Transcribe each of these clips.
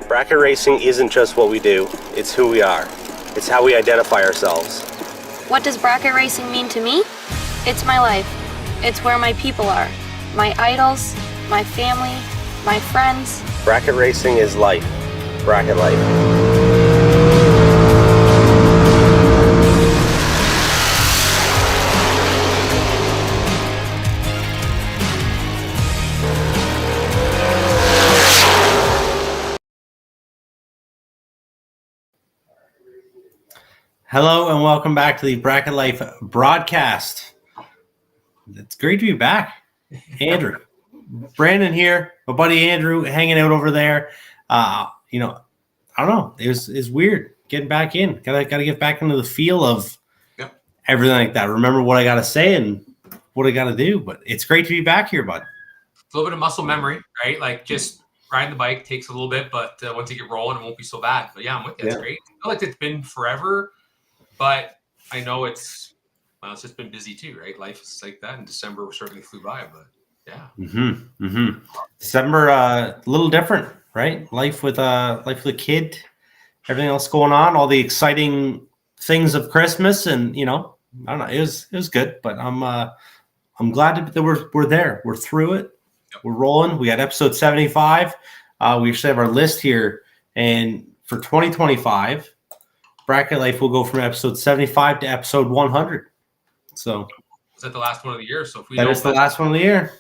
Bracket racing isn't just what we do, it's who we are. It's how we identify ourselves. What does bracket racing mean to me? It's my life. It's where my people are. My idols, my family, my friends. Bracket racing is life. Bracket life. Hello and welcome back to the BracketLife Broadcast. It's great to be back. Andrew, Brandon here, my buddy Andrew hanging out over there. I don't know. It's weird getting back in. Gotta get back into the feel of everything like that. Remember what I gotta say and what I gotta do. But it's great to be back here, bud. It's a little bit of muscle memory, right? Like just riding the bike takes a little bit, but once you get rolling, it won't be so bad. But yeah, I'm with you. That's great. I feel like it's been forever. But I know it's just been busy too, right? Life is like that. In December, certainly flew by, but yeah. December, a little different, right? Life with a kid, everything else going on, all the exciting things of Christmas, and I don't know, it was good. But I'm glad that we're there. We're through it. Yep. We're rolling. We got episode 75. We actually have our list here, and for 2025. Bracket Life will go from episode 75 to episode 100. So is that the last one of the year? So if we that is the last one of the year.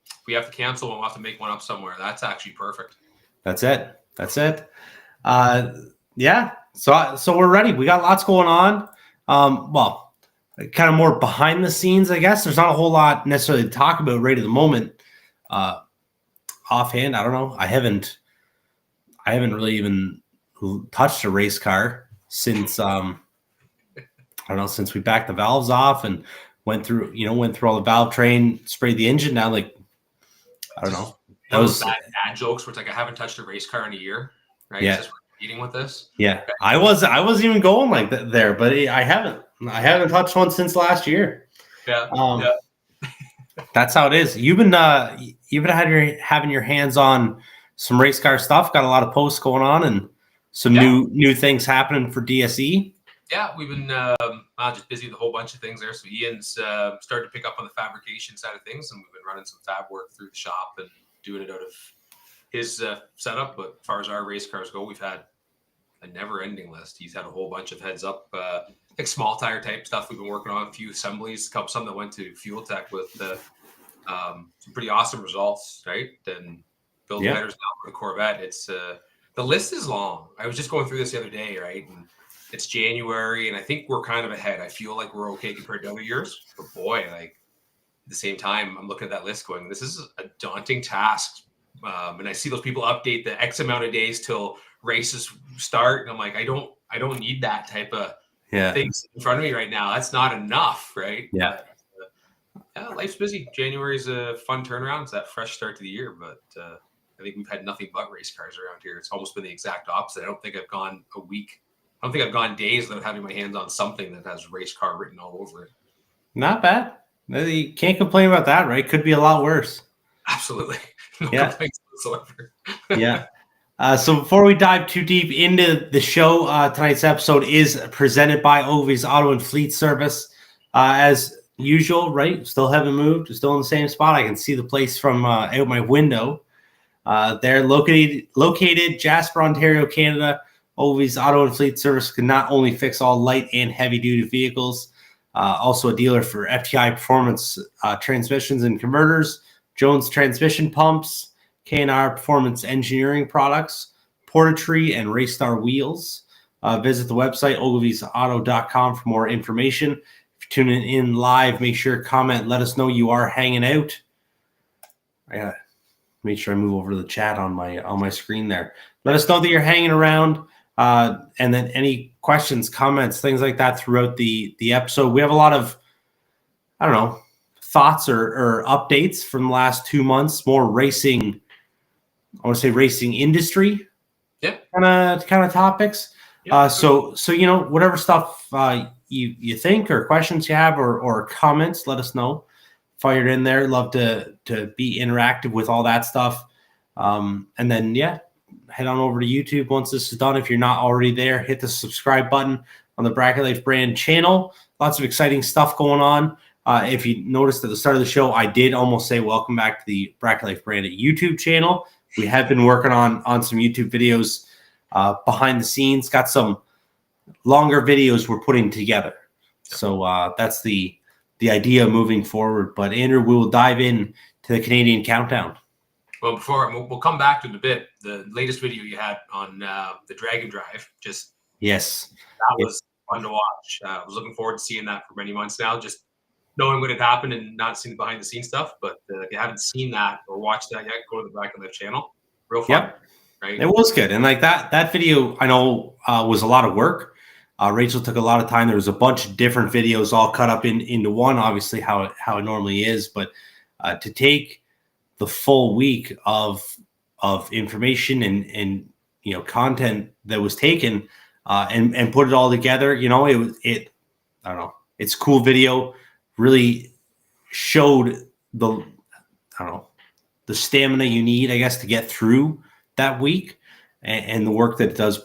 If we have to cancel, we'll have to make one up somewhere. That's actually perfect. That's it. Yeah. So we're ready. We got lots going on. Well, kind of more behind the scenes, I guess. There's not a whole lot necessarily to talk about right at the moment. Offhand, I don't know. I haven't really even touched a race car since since we backed the valves off and went through all the valve train, sprayed the engine down. Like, I don't know. That was bad jokes where it's like I haven't touched a race car in a year, right? Yeah. Just eating with this. Yeah. I wasn't even going like that there, but I haven't touched one since last year. Yeah. That's how it is. You've been having your hands on some race car stuff, got a lot of posts going on and some new things happening for DSE. Yeah, we've been just busy with a whole bunch of things there. So Ian's started to pick up on the fabrication side of things, and we've been running some fab work through the shop and doing it out of his setup. But as far as our race cars go, we've had a never-ending list. He's had a whole bunch of heads up, like small tire type stuff we've been working on, a few assemblies, some that went to Fuel Tech with some pretty awesome results, right? And build headers now for the Corvette. It's the list is long. I was just going through this the other day, right? And it's January, and I think we're kind of ahead. I feel like we're okay compared to other years. But boy, like at the same time, I'm looking at that list going, this is a daunting task. And I see those people update the X amount of days till races start. And I'm like, I don't need that type of things in front of me right now. That's not enough, right? Yeah. Life's busy. January's a fun turnaround. It's that fresh start to the year, but I think we've had nothing but race cars around here. It's almost been the exact opposite. I don't think I've gone a week. I don't think I've gone days without having my hands on something that has race car written all over it. Not bad. You can't complain about that, right? Could be a lot worse. Absolutely. No complaints whatsoever. Yeah. So before we dive too deep into the show, tonight's episode is presented by Ovi's Auto and Fleet Service. As usual, right? Still haven't moved. Still in the same spot. I can see the place from out my window. They're located Jasper, Ontario, Canada. Ovi's Auto and Fleet Service can not only fix all light and heavy-duty vehicles, also a dealer for FTI Performance transmissions and converters, Jones transmission pumps, K&R Performance Engineering products, Portatree, and Raystar wheels. Visit the website, ovisauto.com, for more information. If you're tuning in live, make sure to comment. Let us know you are hanging out. I gotta make sure I move over to the chat on my screen there. Let us know that you're hanging around. And then any questions, comments, things like that throughout the episode. We have a lot of, I don't know, thoughts or updates from the last 2 months, more racing, I want to say racing industry kind of topics. So whatever stuff you think or questions you have or comments, let us know. Fire it in there. Love to be interactive with all that stuff. And then head on over to YouTube once this is done. If you're not already there, hit the subscribe button on the Bracket Life brand channel. Lots of exciting stuff going on. If you noticed at the start of the show, I did almost say welcome back to the Bracket Life branded YouTube channel. We have been working on some YouTube videos behind the scenes. Got some longer videos we're putting together. So that's the idea moving forward. But Andrew, we will dive in to the Canadian countdown. Well, we'll come back to it in a bit. The latest video you had on the Dragon Drive, Yes, that was fun to watch. I was looking forward to seeing that for many months now, just knowing what had happened and not seeing the behind the scenes stuff. But if you haven't seen that or watched that yet, go to the Bracket Life channel. Real fun. Yep. Right? It was good. And like that video, I know was a lot of work. Rachel took a lot of time. There was a bunch of different videos all cut up into one, obviously how it normally is. But to take the full week of information and content that was taken and put it all together, I don't know. It's a cool video. Really showed the stamina you need, I guess, to get through that week and the work that it does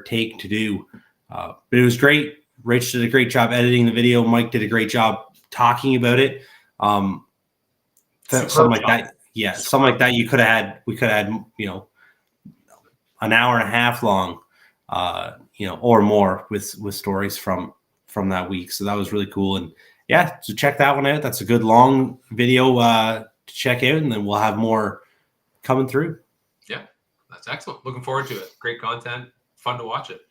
take to do. But it was great. Rachel did a great job editing the video. Mike did a great job talking about it. Something like that. Yeah, something like that. We could have had, an hour and a half long, or more with stories from that week. So that was really cool. And yeah, so check that one out. That's a good long video to check out, and then we'll have more coming through. Yeah, that's excellent. Looking forward to it. Great content. Fun to watch it.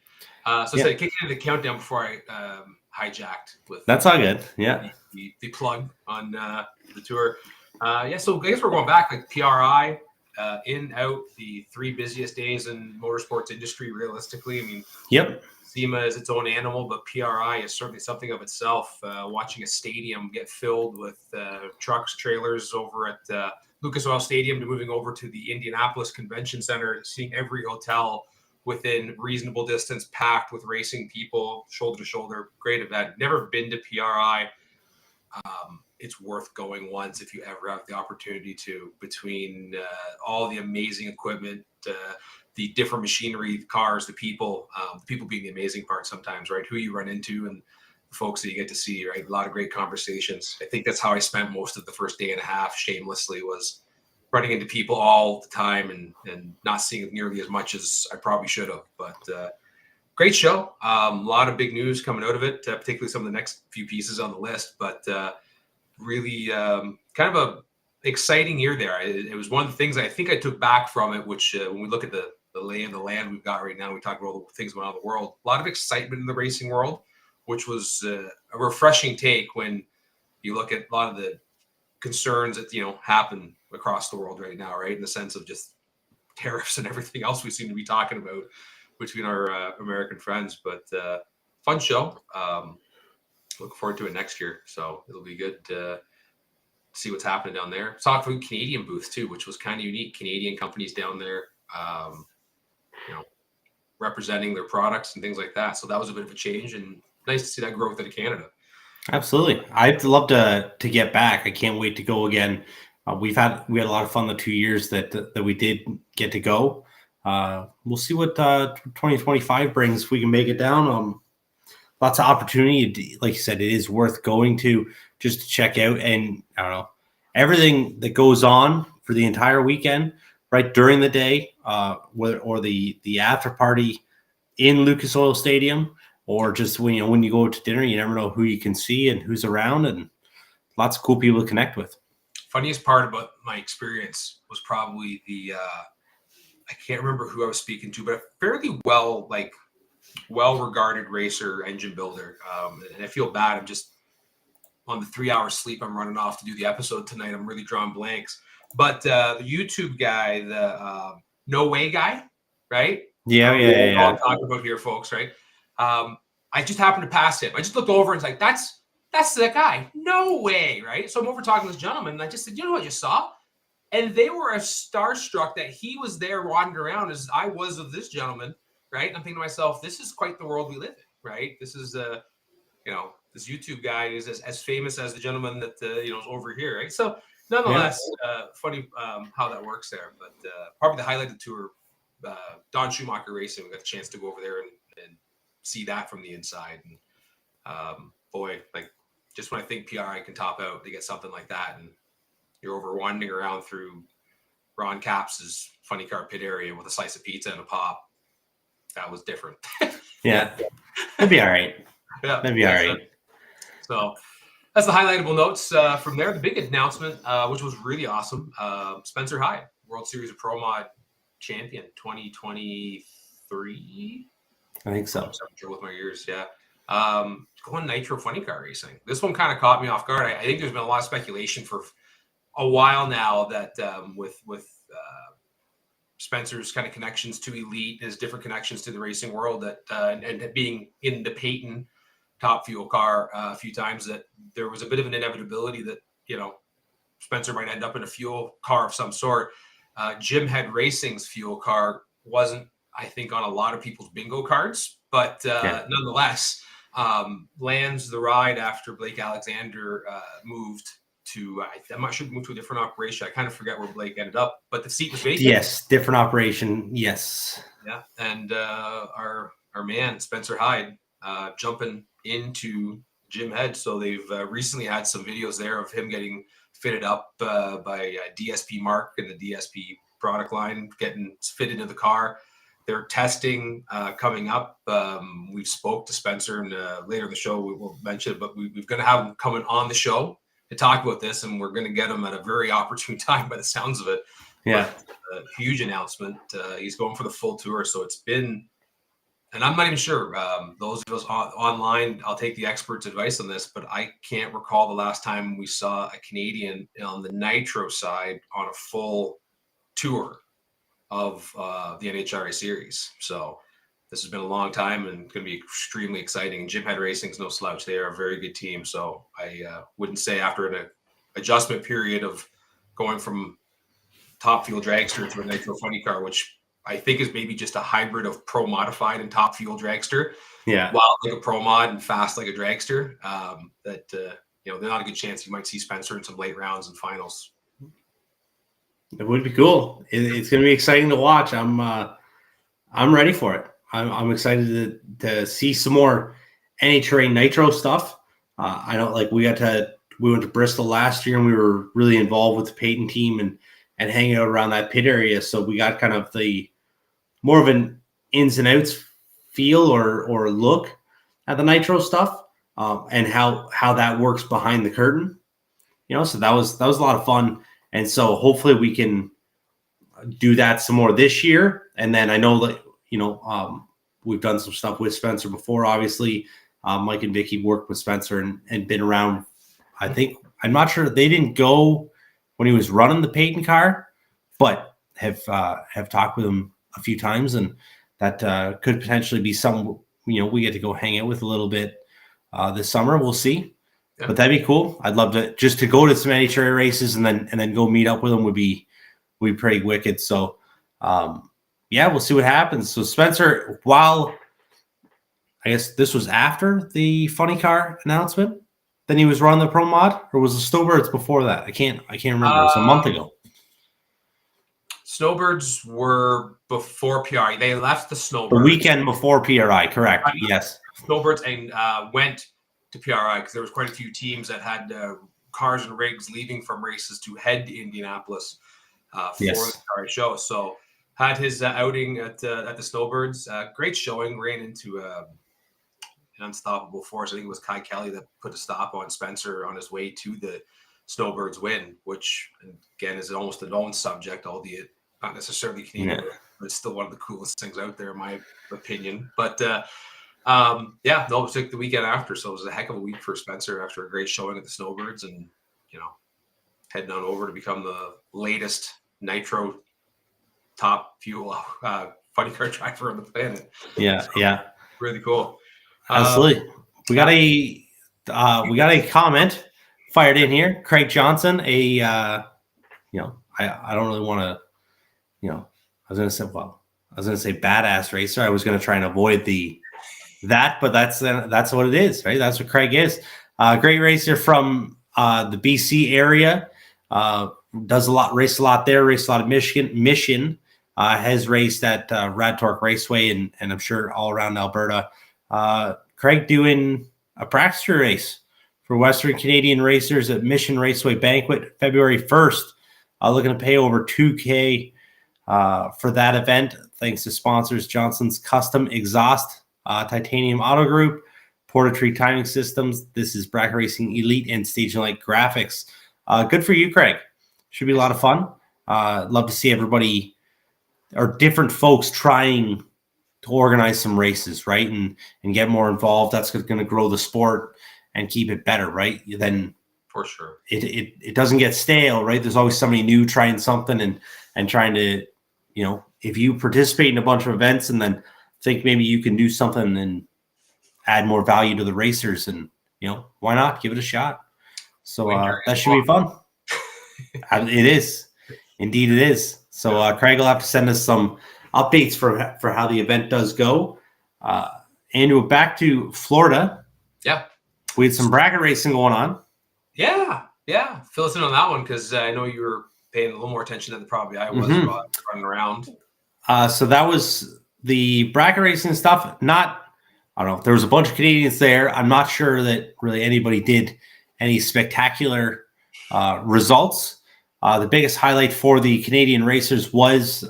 Kicking into the countdown before I hijacked with. That's all good. Yeah. The plug on the tour. So I guess we're going back like PRI, in, out, the 3 busiest days in motorsports industry, realistically. I mean, yep. SEMA is its own animal, but PRI is certainly something of itself. Watching a stadium get filled with trucks, trailers over at Lucas Oil Stadium to moving over to the Indianapolis Convention Center, seeing every hotel within reasonable distance packed with racing people, shoulder to shoulder. Great event. Never been to PRI. It's worth going once if you ever have the opportunity to, between all the amazing equipment, the different machinery, the cars, the people being the amazing part sometimes, right? Who you run into and the folks that you get to see, right? A lot of great conversations. I think that's how I spent most of the first day and a half shamelessly, was running into people all the time and not seeing nearly as much as I probably should have. But great show. A lot of big news coming out of it, particularly some of the next few pieces on the list. But really kind of a exciting year there. It was one of the things I think I took back from it, which when we look at the lay of the land we've got right now, we talk about all the things going on in the world, a lot of excitement in the racing world, which was a refreshing take when you look at a lot of the concerns that, happen across the world right now, right? In the sense of just tariffs and everything else we seem to be talking about between our American friends. But fun show. Look forward to it next year. So it'll be good to see what's happening down there. Saw a Canadian booth too, which was kind of unique. Canadian companies down there, representing their products and things like that. So that was a bit of a change, and nice to see that growth out of Canada. Absolutely. I'd love to get back. I can't wait to go again. We had a lot of fun the 2 years that we did get to go. We'll see what 2025 brings if we can make it down. Lots of opportunity. Like you said, it is worth going to just to check out, and I don't know, everything that goes on for the entire weekend, right during the day, or the after party in Lucas Oil Stadium, or just when you go to dinner, you never know who you can see and who's around, and lots of cool people to connect with. Funniest part about my experience was probably I can't remember who I was speaking to, but a fairly well-regarded racer, engine builder. And I feel bad. I'm just on the 3 hours sleep I'm running off to do the episode tonight. I'm really drawing blanks. But the YouTube guy, the No Way guy, right? Yeah. I'm talking about here, folks, right? I just happened to pass him. I just looked over and it's like, that's the guy. No way, right? So I'm over talking to this gentleman, and I just said, you know what I just saw? And they were starstruck that he was there wandering around as I was of this gentleman, right? And I'm thinking to myself, this is quite the world we live in, right? This is, this YouTube guy is as famous as the gentleman that, is over here, right? So nonetheless, funny how that works there. But probably the highlight of the tour Don Schumacher Racing. We got the chance to go over there and see that from the inside. And boy, like just when I think PRI can top out, they get something like that, and you're over wandering around through Ron Caps's funny car pit area with a slice of pizza and a pop. That was different. Yeah, that'd be all right. Yeah, that'd be all right. So that's the highlightable notes from there. The big announcement, which was really awesome, Spencer Hyde, World Series of Pro Mod champion 2023. I think so. I'm sure with my ears, yeah. Going nitro funny car racing. This one kind of caught me off guard. I think there's been a lot of speculation for a while now that with Spencer's kind of connections to Elite, his different connections to the racing world, that and being in the Peyton Top Fuel car a few times, that there was a bit of an inevitability that, you know, Spencer might end up in a fuel car of some sort. Jim Head Racing's fuel car wasn't, I think, on a lot of people's bingo cards, but nonetheless, lands the ride after Blake Alexander moved to, I'm not sure, moved to a different operation. I kind of forget where Blake ended up, but the seat was vacant. Yes, different operation. Yes. Yeah, and our man Spencer Hyde jumping into Jim Head. So they've recently had some videos there of him getting fitted up by DSP Mark and the DSP product line, getting fitted into the car. They're testing coming up. We've spoke to Spencer, and later in the show we will mention it, but we're going to have him coming on the show to talk about this, and we're going to get him at a very opportune time by the sounds of it. Yeah. But, huge announcement. He's going for the full tour. So it's been, and I'm not even sure, those of us online, I'll take the experts' advice on this, but I can't recall the last time we saw a Canadian on the nitro side on a full tour of the IHRA series. So this has been a long time and going to be extremely exciting. And Jim Head Racing is no slouch. They are a very good team. So I wouldn't say after an adjustment period of going from Top Fuel dragster to a nitro funny car, which I think is maybe just a hybrid of pro modified and Top Fuel dragster. Yeah. Wild like a pro mod and fast like a dragster. That you know, there's not a good chance you might see Spencer in some late rounds and finals. It would be cool. It's going to be exciting to watch. I'm ready for it. I'm excited to see some more NHRA Nitro stuff. I know, like we went to Bristol last year and we were really involved with the Peyton team and hanging out around that pit area. So we got kind of the more of an ins and outs feel or look at the Nitro stuff and how that works behind the curtain. You know, so that was a lot of fun. And so hopefully we can do that some more this year. And then I know that, you know, we've done some stuff with Spencer before. Obviously, Mike and Vicky worked with Spencer and been around. I think, I'm not sure, they didn't go when he was running the Peyton car, but have talked with him a few times. And that could potentially be some, you know, we get to go hang out with a little bit this summer. We'll see. Yeah. But that'd be cool. I'd love to just to go to some NHRA races and then go meet up with them would be pretty wicked. So yeah, we'll see what happens. So Spencer, while I guess this was after the funny car announcement, then he was running the pro mod, or was the Snowbirds before that? I can't remember. It was a month ago. Snowbirds were before PRI. They left the Snowbirds the weekend before PRI. Correct. Yes. Snowbirds and went to PRI because there was quite a few teams that had cars and rigs leaving from races to head to Indianapolis for the PRI show. So had his outing at the Snowbirds. Great showing. Ran into an unstoppable force. I think it was Kai Kelly that put a stop on Spencer on his way to the Snowbirds win, which again is almost a known subject, albeit not necessarily Canadian, but it's still one of the coolest things out there, in my opinion. But it took the weekend after, so it was a heck of a week for Spencer after a great showing at the Snowbirds, and you know, heading on over to become the latest nitro top fuel funny car driver on the planet. Yeah, really cool. Absolutely. We got a comment fired in here. Craig Johnson, I don't really want to, I was gonna say badass racer. I was gonna try and avoid that, but that's what it is, right? That's what Craig is. Great racer from the BC area. Race a lot there. Race a lot of Mission. has raced at Rad Torque Raceway and I'm sure all around Alberta. Craig doing a practice race for Western Canadian racers at Mission Raceway Banquet February 1st. Looking to pay over $2,000 for that event, thanks to sponsors Johnson's Custom Exhaust, Titanium Auto Group, Portatree Timing Systems. This is Bracket Racing Elite and Staging Light Graphics. Good for you, Craig. Should be a lot of fun. Love to see everybody or different folks trying to organize some races, right? And get more involved. That's going to grow the sport and keep it better, right? Then for sure it doesn't get stale, right? There's always somebody new trying something and trying to, if you participate in a bunch of events and then think maybe you can do something and add more value to the racers, and why not give it a shot? So that should be fun. It is, indeed it is. So Craig will have to send us some updates for how the event does go. Andrew, back to Florida. Yeah, we had some bracket racing going on. Yeah. Fill us in on that one, because I know you were paying a little more attention than probably I was running around. So that was the bracket racing stuff. I don't know. There was a bunch of Canadians there. I'm not sure that really anybody did any spectacular results. The biggest highlight for the Canadian racers was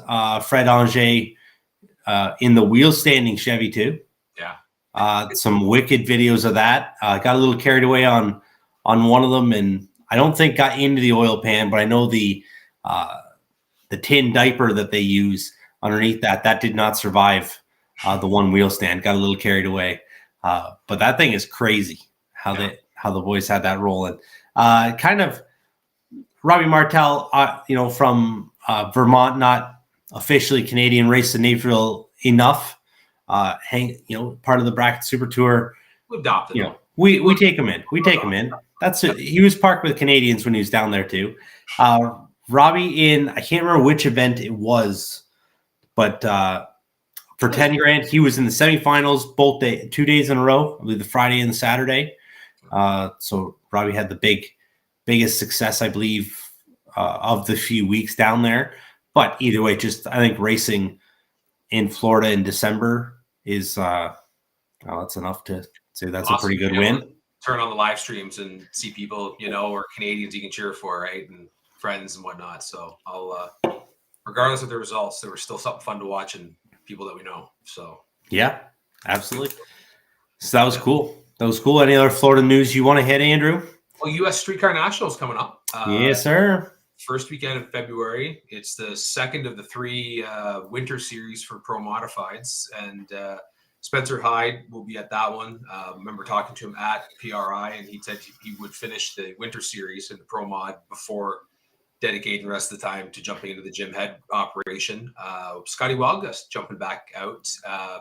Fred Anger in the wheel standing Chevy 2. Yeah. Some wicked videos of that. Got a little carried away on one of them, and I don't think got into the oil pan, but I know the tin diaper that they use underneath that did not survive the one wheel stand. Got a little carried away, but that thing is crazy how the boys had that rolling. Kind of Robbie Martel, from Vermont, not officially Canadian, raced in Naperville enough. Part of the Bracket Super Tour. We adopted him. We take him in. We take him in. That's it. He was parked with Canadians when he was down there too. Robbie I can't remember which event it was, but for $10,000, he was in the semifinals both 2 days in a row. I believe the Friday and the Saturday. So Robbie had the biggest success, I believe, of the few weeks down there. But either way, just I think racing in Florida in December is that's enough to say that's awesome. A pretty good win. Turn on the live streams and see people, or Canadians you can cheer for, right? And friends and whatnot. So I'll, regardless of the results, there was still something fun to watch and people that we know. So yeah, absolutely. So that was cool. Any other Florida news you want to hit, Andrew? Well, U.S. Streetcar Nationals coming up. Yes, sir. First weekend of February. It's the second of the 3 winter series for Pro Modifieds, and Spencer Hyde will be at that one. Remember talking to him at PRI, and he said he would finish the winter series in the Pro Mod before dedicating the rest of the time to jumping into the Jim Head operation. Scotty Wildgust jumping back out.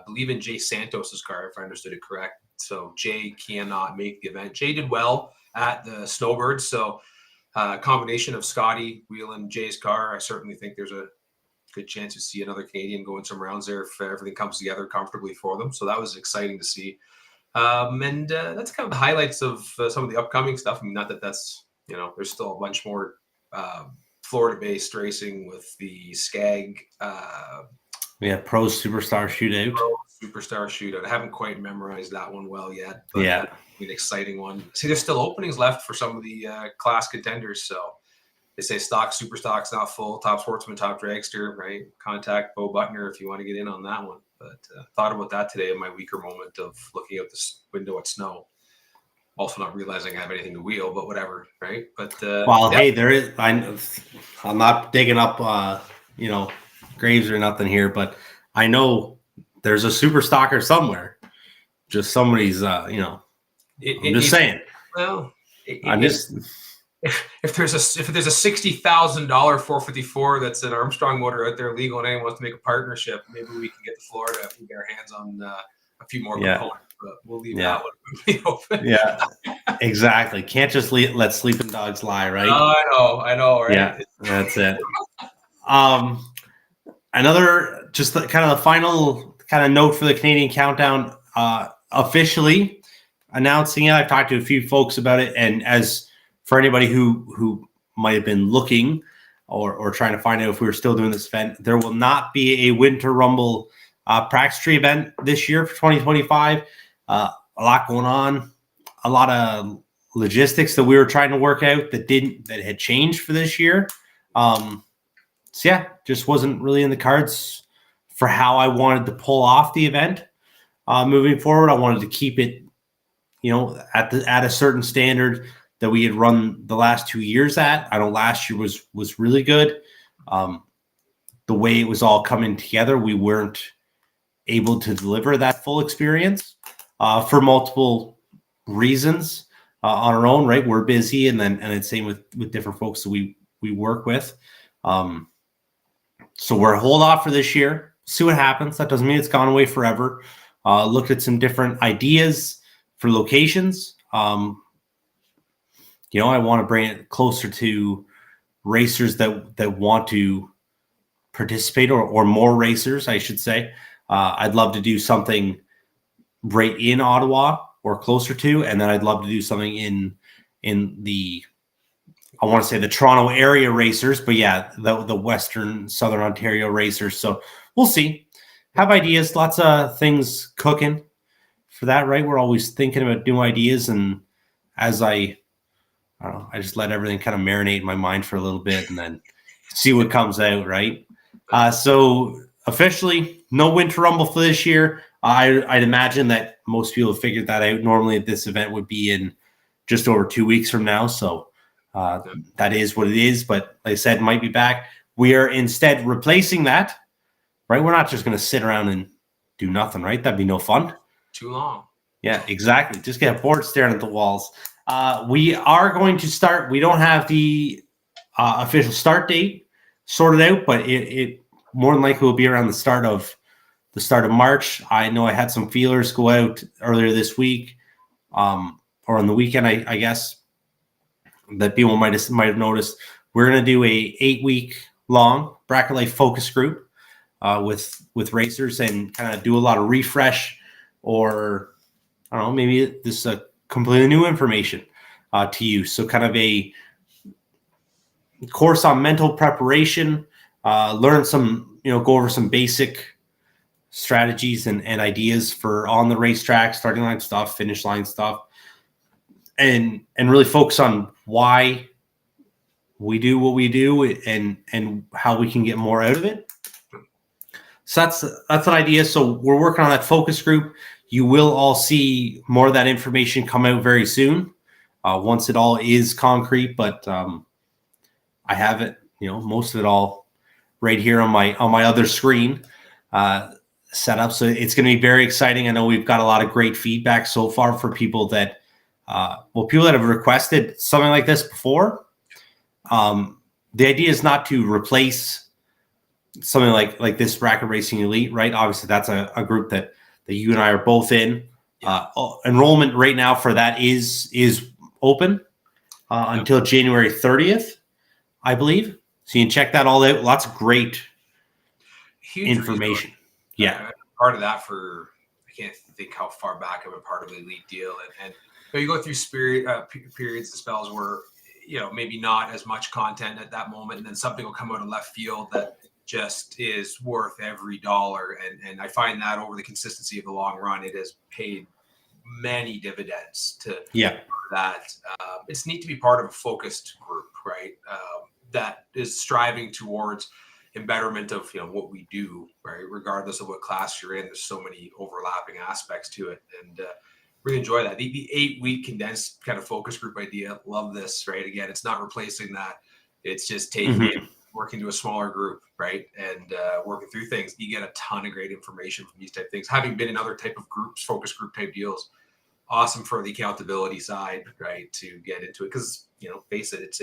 Believe in Jay Santos's car, if I understood it correct. So Jay cannot make the event. Jay did well at the Snowbirds, so combination of Scotty wheeling Jay's car, I certainly think there's a good chance to see another Canadian going some rounds there if everything comes together comfortably for them. So that was exciting to see. And that's kind of the highlights of some of the upcoming stuff. I mean, not that that's, there's still a bunch more Florida-based racing with the SCAG. We have Pro Superstar Shootout. I haven't quite memorized that one well yet. But yeah. An exciting one. See, there's still openings left for some of the class contenders. So they say super stock's not full. Top Sportsman, Top Dragster, right? Contact Bo Butner if you want to get in on that one. But thought about that today in my weaker moment of looking out this window at snow. Also not realizing I have anything to wheel, but whatever, right? But hey, there is. I'm not digging up, graves or nothing here, but I know there's a super stocker somewhere. Just somebody's, I'm just saying. Well, if there's a $60,000 454 that's an Armstrong motor out there legal and anyone wants to make a partnership, maybe we can get to Florida if we get our hands on a few more components. But we'll leave that one open. Yeah, exactly. Can't just let sleeping dogs lie, right? I know, right? Yeah, that's it. Another just kind of the final kind of note for the Canadian Countdown, officially announcing it. I've talked to a few folks about it, and as for anybody who might have been looking or trying to find out if we were still doing this event. There will not be a Winter Rumble practice tree event this year for 2025. A lot going on, a lot of logistics that we were trying to work out that had changed for this year. So yeah, just wasn't really in the cards for how I wanted to pull off the event. Moving forward, I wanted to keep it, at a certain standard that we had run the last 2 years at. I know last year was really good. The way it was all coming together, we weren't able to deliver that full experience for multiple reasons on our own, right? We're busy, and then same with different folks that we work with. So we're hold off for this year, see what happens. That doesn't mean it's gone away forever. Looked at some different ideas for locations. I want to bring it closer to racers that want to participate, or more racers, I should say. I'd love to do something right in Ottawa or closer to, and then I'd love to do something in the, I want to say the Toronto area racers, but yeah, the Western Southern Ontario racers. So we'll see. Have ideas, lots of things cooking for that, right? We're always thinking about new ideas, and as I don't know, I just let everything kind of marinate in my mind for a little bit and then see what comes out, right? So officially, no Winter Rumble for this year. I'd imagine that most people have figured that out. Normally, this event would be in just over 2 weeks from now. So that is what it is. But like I said, might be back. We are instead replacing that, right? We're not just going to sit around and do nothing, right? That'd be no fun. Too long. Yeah, exactly. Just get bored staring at the walls. We are going to start. We don't have the official start date sorted out, but it more than likely will be around the start of March. I know I had some feelers go out earlier this week, or on the weekend, I guess, that people might have noticed. We're going to do a 8-week long BracketLife focus group with racers, and kind of do a lot of refresh, or I don't know, maybe this is completely new information to you. So kind of a course on mental preparation, learn some, go over some basic strategies and ideas for on the racetrack, starting line stuff, finish line stuff, and really focus on why we do what we do, and how we can get more out of it. So that's an idea. So we're working on that focus group. You will all see more of that information come out very soon, once it all is concrete. But I have it, most of it all right here on my other screen set up. So it's going to be very exciting. I know we've got a lot of great feedback so far for people that people that have requested something like this before. The idea is not to replace something like this Bracket Racing Elite, right? Obviously, that's a group that you and I are both in. Enrollment right now for that is open until January 30th, I believe. So you can check that all out. Lots of great Huge information. resource. Yeah. Part of that I can't think how far back I've been part of the elite deal. And you go through periods and spells where, maybe not as much content at that moment. And then something will come out of left field that just is worth every dollar. And I find that over the consistency of the long run, it has paid many dividends to that. It's neat to be part of a focused group, right? That is striving towards embetterment of what we do, right? Regardless of what class you're in, there's so many overlapping aspects to it, and really enjoy that. The 8-week condensed kind of focus group idea. Love this, right? Again, it's not replacing that. It's just taking it, working to a smaller group, right? And working through things. You get a ton of great information from these type of things. Having been in other type of groups, focus group type deals, awesome for the accountability side, right? To get into it, because face it,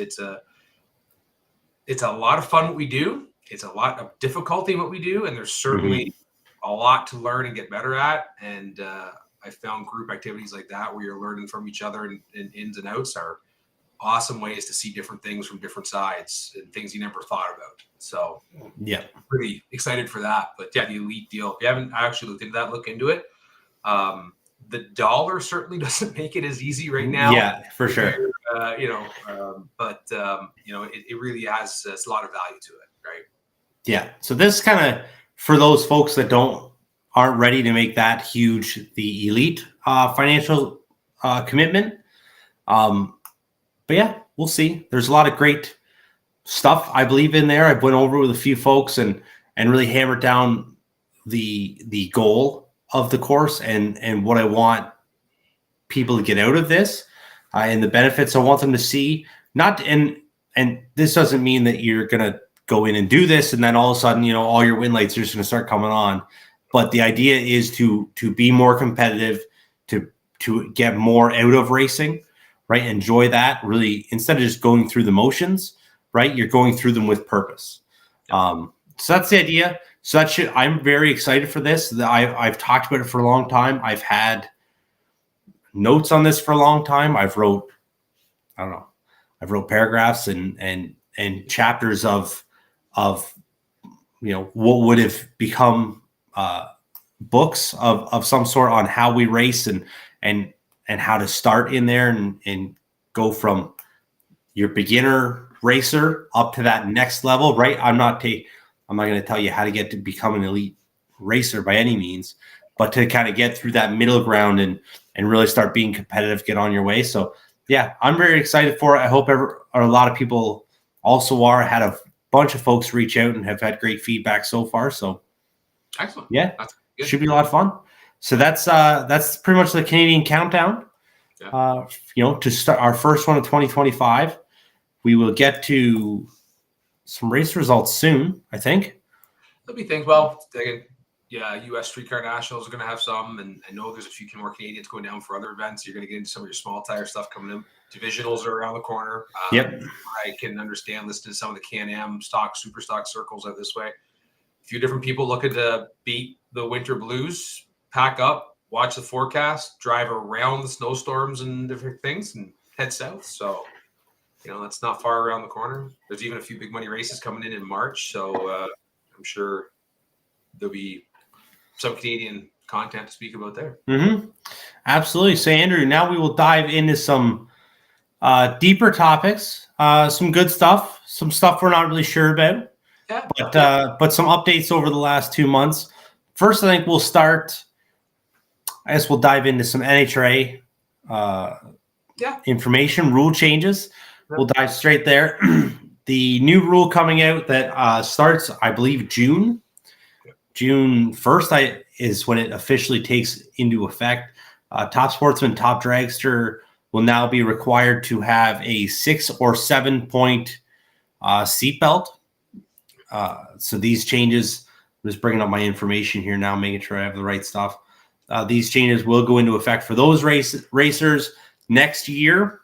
it's a lot of fun what we do. It's a lot of difficulty in what we do, and there's certainly a lot to learn and get better at. And I found group activities like that, where you're learning from each other and ins and outs, are awesome ways to see different things from different sides and things you never thought about. So yeah, pretty excited for that. But yeah, the elite deal, if you haven't actually looked into that, look into it. the dollar certainly doesn't make it as easy right now. Yeah, for sure. It really has a lot of value to it, right? Yeah. So this kind of for those folks that aren't ready to make that huge, the elite financial commitment. But yeah, we'll see. There's a lot of great stuff I believe in there. I've went over with a few folks and really hammered down the goal of the course and what I want people to get out of this and the benefits I want them to see. And this doesn't mean that you're gonna go in and do this and then all of a sudden, all your win lights are just gonna start coming on. But the idea is to be more competitive, to get more out of racing, right? Enjoy that really instead of just going through the motions, right? You're going through them with purpose. So that's the idea. So I'm very excited for this. I've talked about it for a long time. I've had notes on this for a long time. I've wrote paragraphs and chapters of what would have become books of some sort on how we race and how to start in there and go from your beginner racer up to that next level, right? I'm not going to tell you how to get to become an elite racer by any means, but to kind of get through that middle ground and really start being competitive, get on your way. So yeah, I'm very excited for it. I hope a lot of people also are. I had a bunch of folks reach out and have had great feedback so far. So excellent. Yeah, should be a lot of fun. So that's pretty much the Canadian countdown. Yeah. To start our first one of 2025. We will get to some race results soon, I think. There'll be things. Well, U.S. Streetcar Nationals are going to have some, and I know there's a few more Canadians going down for other events. You're going to get into some of your small tire stuff coming in. Divisionals are around the corner. Yep. I can understand listening to some of the Can-Am stock, super stock circles out this way. A few different people looking to beat the winter blues, pack up, watch the forecast, drive around the snowstorms and different things, and head south. So, that's not far around the corner. There's even a few big money races coming in March. So I'm sure there'll be some Canadian content to speak about there. Mm-hmm. Absolutely. So, Andrew, now we will dive into some deeper topics, some good stuff, some stuff we're not really sure about. Yeah. But some updates over the last 2 months. First, I think we'll dive into some NHRA information, rule changes. We'll dive straight there. The new rule coming out that starts, I believe, June 1st is when it officially takes into effect. Top sportsman, top dragster will now be required to have a 6 or 7 point seatbelt. So these changes, I'm just bringing up my information here now, making sure I have the right stuff. These changes will go into effect for those racers next year.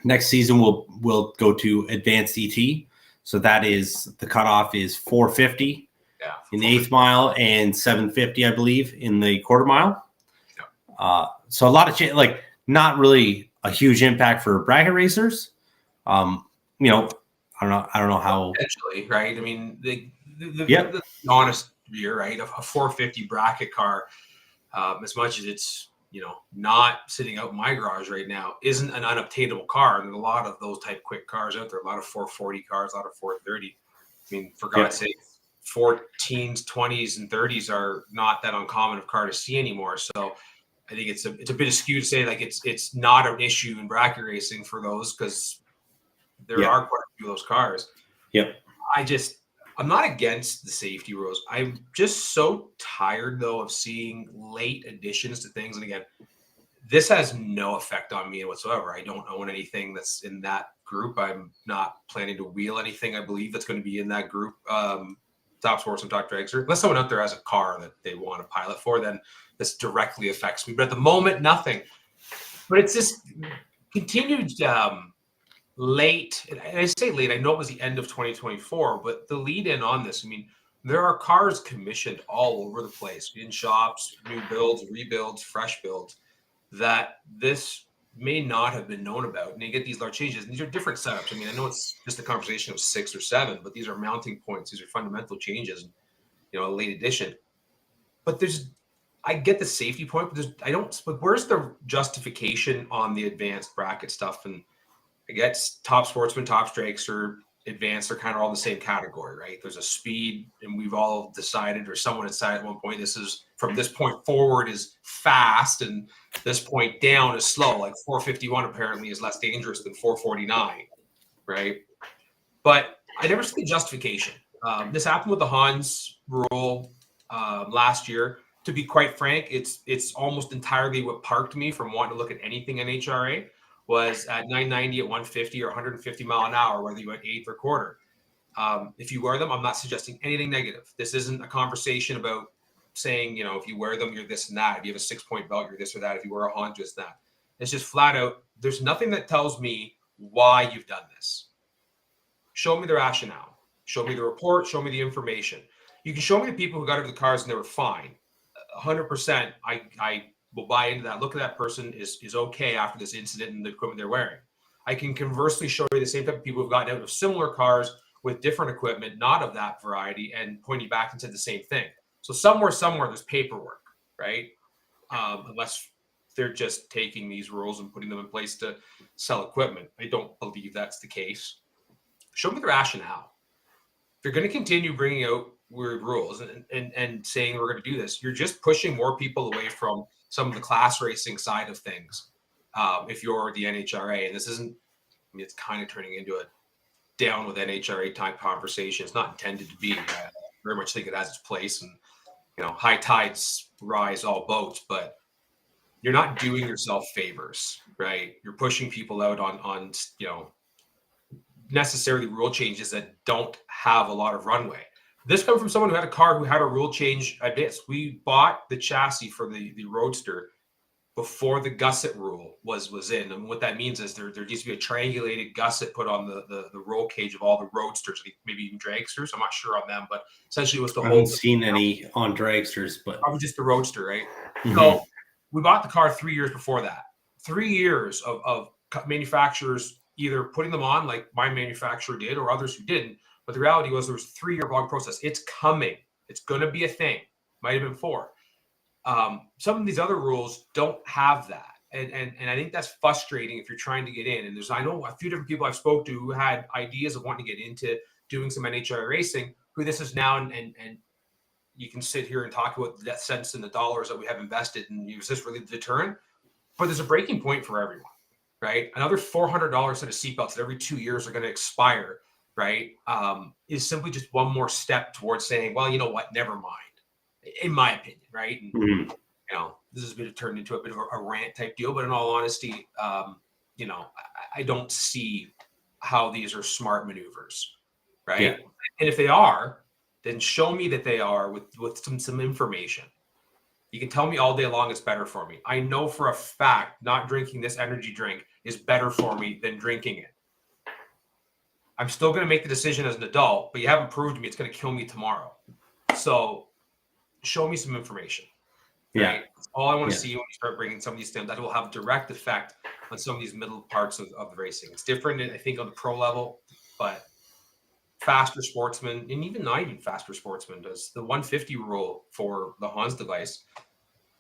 Next season, we'll go to advanced ET. So that is the cutoff is 450 in the 8th mile and 750, I believe, in the quarter mile. So a lot of change, like not really a huge impact for bracket racers. I don't know how. Potentially, right? I mean, the honest year, right? A 450 bracket car, as much as it's not sitting out in my garage right now, isn't an unobtainable car. And there's a lot of those type quick cars out there. A lot of 440 cars, a lot of 430. I mean, for God's sake, 14s, 20s, and 30s are not that uncommon of car to see anymore. So I think it's a bit askew to say like it's not an issue in bracket racing for those because there are quite a few of those cars. Yep. I'm not against the safety rules. I'm just so tired though of seeing late additions to things. And again, this has no effect on me whatsoever. I don't own anything that's in that group. I'm not planning to wheel anything. I believe that's going to be in that group. Top sports and top dragster. Unless someone out there has a car that they want to pilot for, then this directly affects me. But at the moment, nothing. But it's just continued late. And I say late. I know it was the end of 2024, but the lead in on this. I mean, there are cars commissioned all over the place in shops, new builds, rebuilds, fresh builds that this may not have been known about. And you get these large changes. And these are different setups. I mean, I know it's just a conversation of 6 or 7, but these are mounting points. These are fundamental changes, a late addition. But there's I get the safety point, but but where's the justification on the advanced bracket stuff? And I guess top sportsman, top dragster, advanced are kind of all in the same category, right? There's a speed, and we've all decided, or someone decided at one point, this is from this point forward is fast, and this point down is slow. Like 451 apparently is less dangerous than 449, right? But I never see the justification. This happened with the Hans rule last year. To be quite frank, it's almost entirely what parked me from wanting to look at anything IHRA was at 990, at 150, or 150 mile an hour, whether you went eighth or quarter. If you wear them, I'm not suggesting anything negative. This isn't a conversation about saying, if you wear them, you're this and that. If you have a 6-point belt, you're this or that. If you wear a Hans, just that. It's just flat out, there's nothing that tells me why you've done this. Show me the rationale. Show me the report. Show me the information. You can show me the people who got out of the cars and they were fine. 100%, I will buy into that. Look at that person is okay after this incident and the equipment they're wearing. I can conversely show you the same type of people who've gotten out of similar cars with different equipment, not of that variety, and point you back and said the same thing. So somewhere there's paperwork, right? Unless they're just taking these rules and putting them in place to sell equipment. I don't believe that's the case. Show me the rationale. If you're going to continue bringing out weird rules and saying we're going to do this, you're just pushing more people away from some of the class racing side of things. If you're the NHRA, and this isn't, it's kind of turning into a down with NHRA type conversation. It's not intended to be. I very much think it has its place, and high tides rise all boats, but you're not doing yourself favors, right? You're pushing people out on necessarily rule changes that don't have a lot of runway. This comes from someone who had a car who had a rule change advanced. We bought the chassis for the Roadster before the gusset rule was in. And what that means is there needs to be a triangulated gusset put on the roll cage of all the Roadsters, maybe even dragsters. I'm not sure on them, but essentially it was the whole. I haven't seen any on dragsters, but probably just the Roadster, right? Mm-hmm. So we bought the car 3 years before that. 3 years of manufacturers either putting them on like my manufacturer did or others who didn't. But the reality was there was a 3-year long process. It's coming. It's going to be a thing. Might have been 4. Some of these other rules don't have that. And I think that's frustrating if you're trying to get in. And I know a few different people I've spoke to who had ideas of wanting to get into doing some NHRA racing, who this is now, and you can sit here and talk about the cents and the dollars that we have invested, and is this really the deterrent? But there's a breaking point for everyone, right? Another $400 set of seatbelts that every 2 years are going to expire, right? Is simply just one more step towards saying, well, you know what, never mind, in my opinion, right? And, mm-hmm. This has been turned into a bit of a rant type deal, but in all honesty, I don't see how these are smart maneuvers, right? Yeah. And if they are, then show me that they are with some information. You can tell me all day long it's better for me. I know for a fact not drinking this energy drink is better for me than drinking it. I'm still going to make the decision as an adult, but you haven't proved to me it's going to kill me tomorrow. So show me some information. Right? Yeah. That's all I want to see when you start bringing some of these things that will have direct effect on some of these middle parts of the racing. It's different, I think, on the pro level, but faster sportsmen, and even not even faster sportsmen, does the 150 rule for the Hans device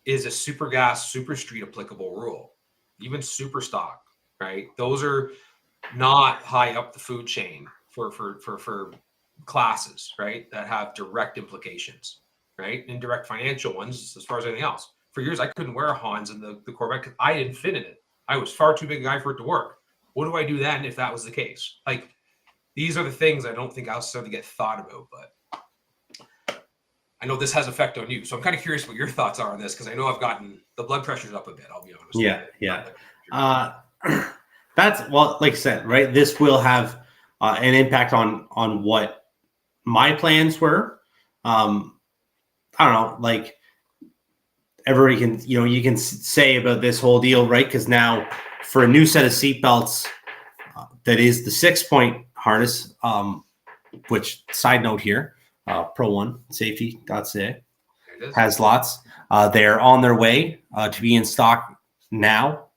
is a super gas, super street applicable rule, even super stock, right? Those are not high up the food chain for classes, right? That have direct implications, right? Indirect financial ones as far as anything else. For years, I couldn't wear a Hans in the Corvette because I didn't fit in it. I was far too big a guy for it to work. What do I do then if that was the case? Like, these are the things I don't think I'll necessarily get thought about, but I know this has effect on you. So I'm kind of curious what your thoughts are on this, because I know I've gotten the blood pressure's up a bit, I'll be honest. Yeah. That's, well, like I said, right? This will have an impact on what my plans were. I don't know, like everybody can, you can say about this whole deal, right? Because now for a new set of seatbelts that is the 6-point harness, which side note here, Pro One Safety.ca has lots. They're on their way to be in stock now.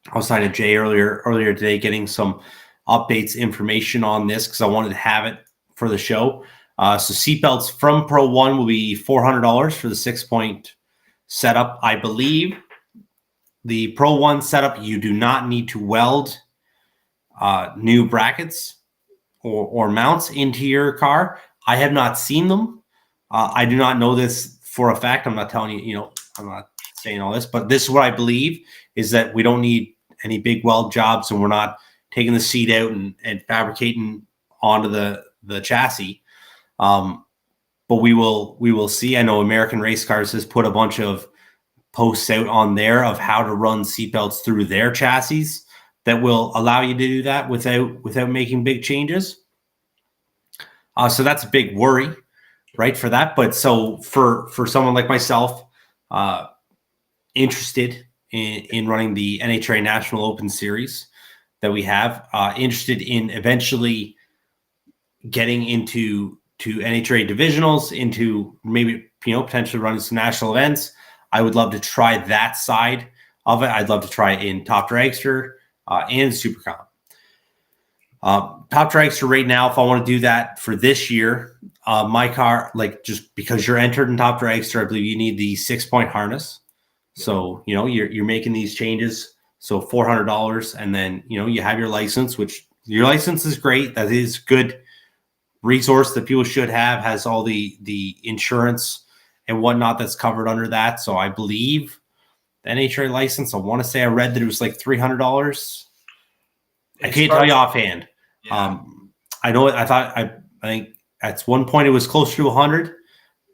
I was talking to Jay earlier today, getting some updates, information on this because I wanted to have it for the show. So seatbelts from Pro One will be $400 for the 6-point setup. I believe the Pro 1 setup, you do not need to weld new brackets or mounts into your car. I have not seen them. I do not know this for a fact. I'm not telling you, I'm not saying all this, but this is what I believe, is that we don't need any big weld jobs, and we're not taking the seat out and fabricating onto the chassis. But we will see. I know American Race Cars has put a bunch of posts out on there of how to run seatbelts through their chassis that will allow you to do that without making big changes. So that's a big worry, right, for that. But so for someone like myself, interested in running the NHRA National Open Series that we have, interested in eventually getting into NHRA divisionals, into maybe potentially running some national events, I would love to try that side of it. I'd love to try it in Top Dragster and Supercomp. Top Dragster right now, if I want to do that for this year, my car, like, just because you're entered in Top Dragster, I believe you need the 6-point harness. So, you're making these changes. So $400, and then, you have your license, which your license is great. That is good resource that people should have, has all the insurance and whatnot that's covered under that. So I believe the NHRA license, I want to say I read that it was like $300. I can't tell you offhand. Yeah. I know I think at one point it was closer to 100,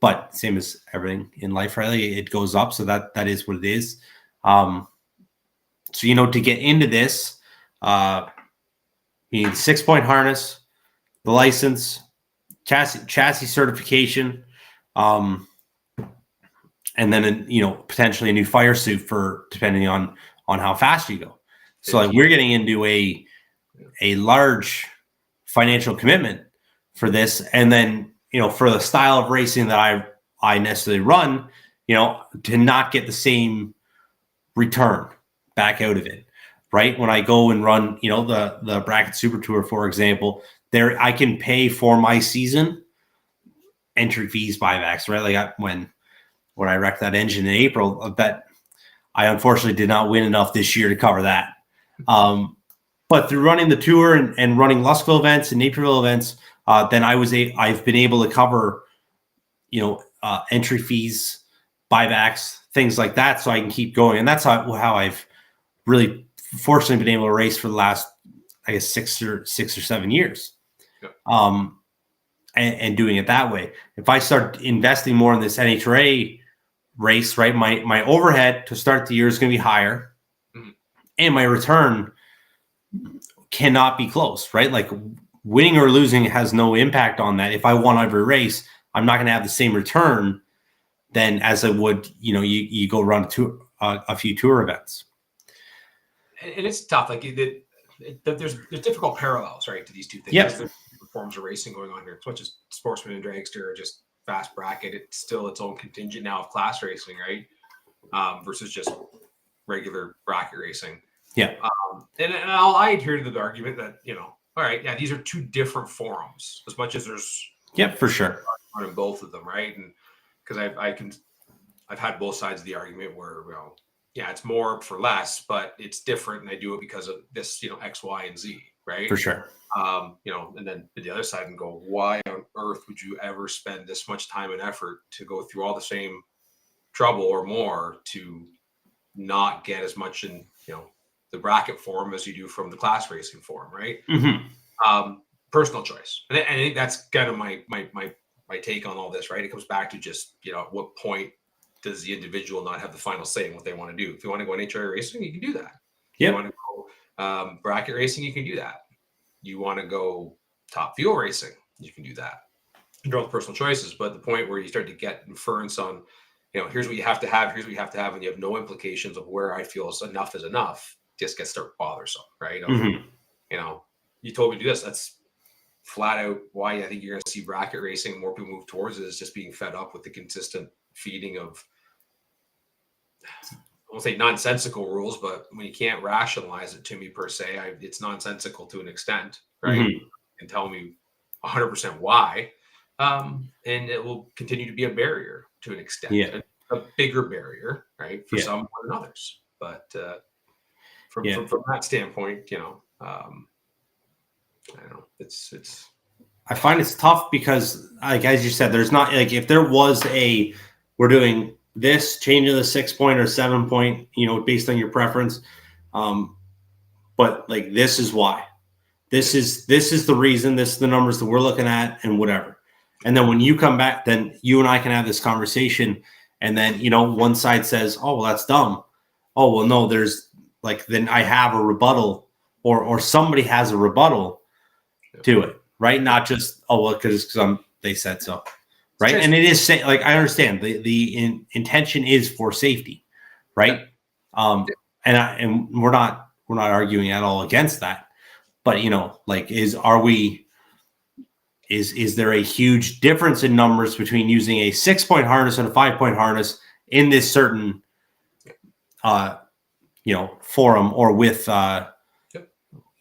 but same as everything in life, right? It goes up. So that is what it is. So, to get into this, you need the 6-point harness, the license, chassis certification, and then potentially a new fire suit for depending on how fast you go. So like we're getting into a large financial commitment for this, and then for the style of racing that I necessarily run, to not get the same return back out of it, right? When I go and run, the Bracket Super Tour, for example, there I can pay for my season entry fees, buybacks, right? Like when I wrecked that engine in April, that I unfortunately did not win enough this year to cover that. But through running the tour and running Lustville events and Naperville events, then I've been able to cover, entry fees, buybacks, things like that, so I can keep going. And that's how I've really fortunately been able to race for the last, I guess, 6 or 7 years. Yeah. And doing it that way. If I start investing more in this NHRA race, right, my overhead to start the year is going to be higher, and my return cannot be close, right? Like winning or losing has no impact on that. If I won every race, I'm not going to have the same return than as I would, you go run a few tour events. And it's tough. Like there's difficult parallels, right, to these two things. Yep. There's forms of racing going on here. As much as sportsman and dragster or just fast bracket, it's still its own contingent now of class racing, right? Versus just regular bracket racing. Yeah. And I adhere to the argument that, all right, yeah, these are two different forums, as much as there's for sure in both of them, right? And because I've had both sides of the argument where, yeah, it's more for less, but it's different, and I do it because of this, X, Y, and Z, right? For sure. And then the other side and go, why on earth would you ever spend this much time and effort to go through all the same trouble or more to not get as much in, the bracket form as you do from the class racing form, right? Mm-hmm. Personal choice. And I think that's kind of my take on all this, right? It comes back to just, at what point does the individual not have the final say in what they want to do? If you want to go NHRA racing, you can do that. Yep. You want to go bracket racing, you can do that. You want to go top fuel racing, you can do that. Your own personal choices, but the point where you start to get inference on, here's what you have to have, here's what you have to have, and you have no implications of where I feel enough is enough, just gets start bothersome, right? You told me to do this. That's flat out why I think you're going to see bracket racing, more people move towards it, is just being fed up with the consistent feeding of, I won't say nonsensical rules, but when you can't rationalize it to me per se, it's nonsensical to an extent, right? Mm-hmm. And tell me 100% why, and it will continue to be a barrier to an extent. Yeah. a bigger barrier, right, for some more than others. But from that standpoint, I don't know. It's. I find it's tough because, like as you said, there's not like if there was we're doing this change of the 6-point or 7-point, based on your preference. But like this is why. This is the reason. This is the numbers that we're looking at, and whatever. And then when you come back, then you and I can have this conversation. And then one side says, "Oh, well, that's dumb." Oh, well, no, there's then I have a rebuttal, or somebody has a rebuttal to it, right? Not just because they said so, right? And it is I understand the intention is for safety, right? And we're not arguing at all against that. But is there a huge difference in numbers between using a 6-point harness and a 5-point harness in this certain forum, or with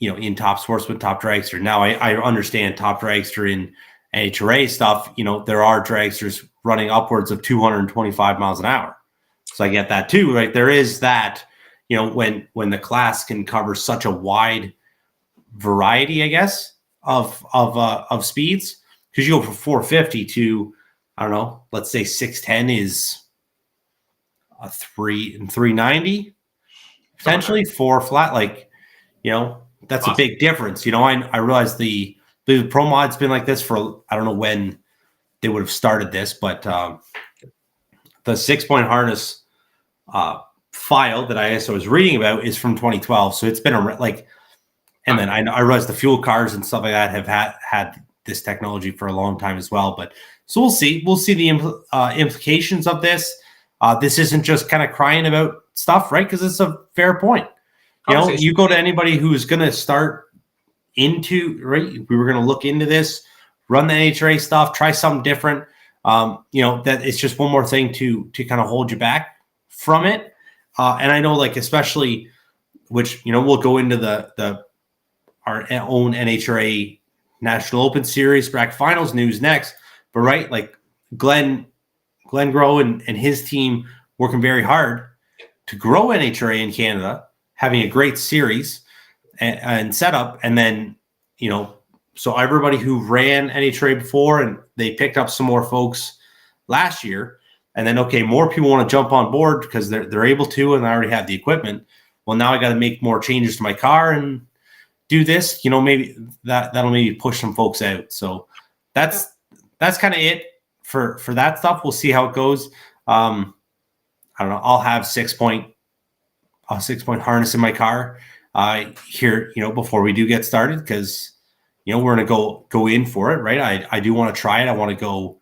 in Top Sportsman, Top Dragster? Now I understand Top Dragster in IHRA stuff, there are dragsters running upwards of 225 miles an hour. So I get that too, right? There is that, when the class can cover such a wide variety, I guess, of speeds, because you go from 450 to, I don't know, let's say 610 is a 390, potentially 4 flat, that's awesome. A big difference. I realize the Pro Mod's been like this for, I don't know when they would have started this, but the 6-point harness file that I was reading about is from 2012. So it's been and then I realize the fuel cars and stuff like that have had this technology for a long time as well. But so we'll see the implications of this. This isn't just kind of crying about stuff, right? Because it's a fair point. You go to anybody who's going to start right? We were going to look into this, run the IHRA stuff, try something different. That it's just one more thing to kind of hold you back from it. And I know, especially, which we'll go into our own NHRA National Open Series bracket finals news next. But right, Glenn Grow and his team working very hard to grow NHRA in Canada, having a great series and setup, and then so everybody who ran NHRA before, and they picked up some more folks last year, and then more people want to jump on board because they're able to, and I already have the equipment. Well, now I got to make more changes to my car and do this. Maybe that'll maybe push some folks out. So that's kind of it for that stuff. We'll see how it goes. I don't know. I'll have 6-point harness in my car here, before we do get started, because we're gonna go in for it, right? I do want to try it. I want to go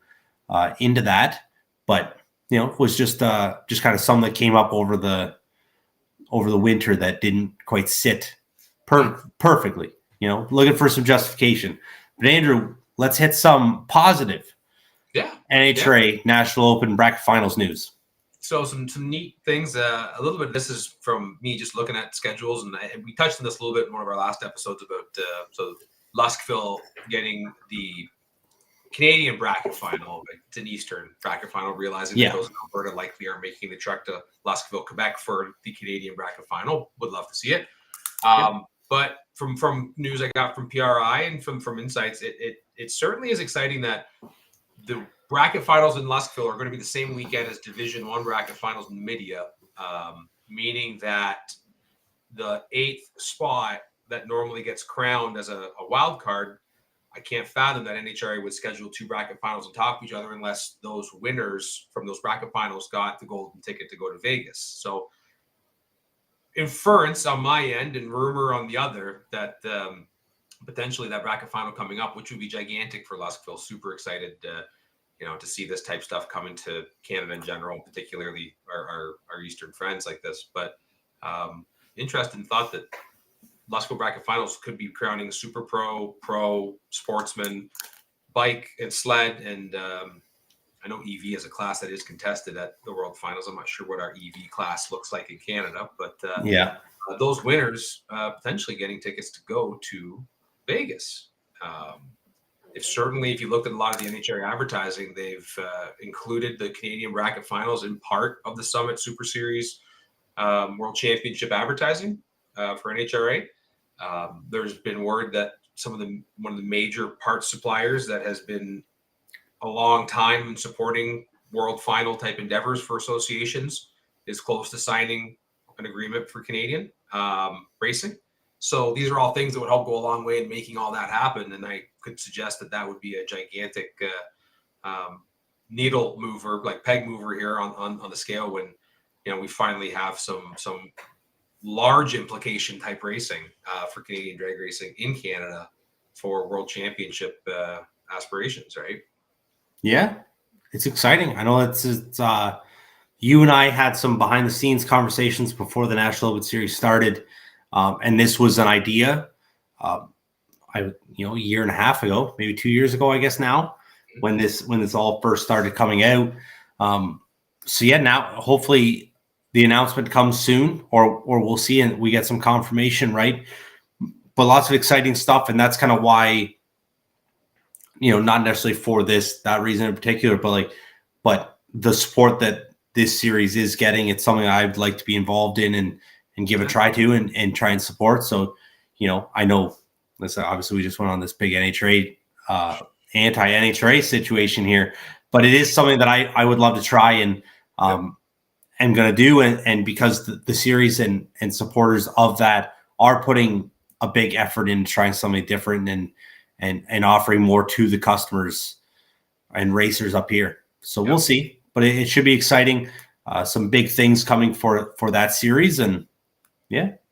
into that, but it was just kind of something that came up over the winter that didn't quite sit perfectly. Looking for some justification. But Andrew, let's hit some positive NHRA National Open bracket finals news. So some neat things. A little bit. This is from me just looking at schedules, and we touched on this a little bit in one of our last episodes about so Luskville getting the Canadian bracket final. It's an Eastern bracket final, realizing that those in Alberta likely are making the trek to Luskville, Quebec for the Canadian bracket final. Would love to see it. But from news I got from PRI and from insights, it certainly is exciting that the bracket finals in Luskville are going to be the same weekend as Division I bracket finals in Media, meaning that the 8th spot that normally gets crowned as a wild card, I can't fathom that NHRA would schedule 2 bracket finals on top of each other unless those winners from those bracket finals got the golden ticket to go to Vegas. So inference on my end and rumor on the other that potentially that bracket final coming up, which would be gigantic for Luskville. Super excited to see this type stuff coming to Canada in general, particularly our Eastern friends like this. But interesting thought that Luskville bracket finals could be crowning super pro, sportsman, bike, and sled. And I know EV is a class that is contested at the World Finals. I'm not sure what our EV class looks like in Canada, but those winners potentially getting tickets to go to Vegas. They've certainly, if you looked at a lot of the NHRA advertising, they've included the Canadian bracket finals in part of the Summit Super Series World Championship advertising for NHRA. There's been word that one of the major parts suppliers that has been a long time in supporting world final type endeavors for associations is close to signing an agreement for Canadian racing. So these are all things that would help go a long way in making all that happen. And I could suggest that would be a gigantic needle mover, like peg mover here on the scale when, we finally have some large implication type racing for Canadian drag racing in Canada for world championship aspirations, right? Yeah, it's exciting. I know it's you and I had some behind the scenes conversations before the National Open Series started. And this was an idea, a year and a half ago, maybe 2 years ago, I guess now, when this all first started coming out. So yeah, now hopefully the announcement comes soon, or we'll see and we get some confirmation, right? But lots of exciting stuff, and that's kind of why, not necessarily for that reason in particular, but the support that this series is getting, it's something I'd like to be involved in and give a try to and try and support. So, I know, listen, obviously we just went on this big NHRA, anti-NHRA situation here, but it is something that I would love to try and am going to do. And because the series and supporters of that are putting a big effort into trying something different and offering more to the customers and racers up here. So we'll see, but it should be exciting. Some big things coming for that series, and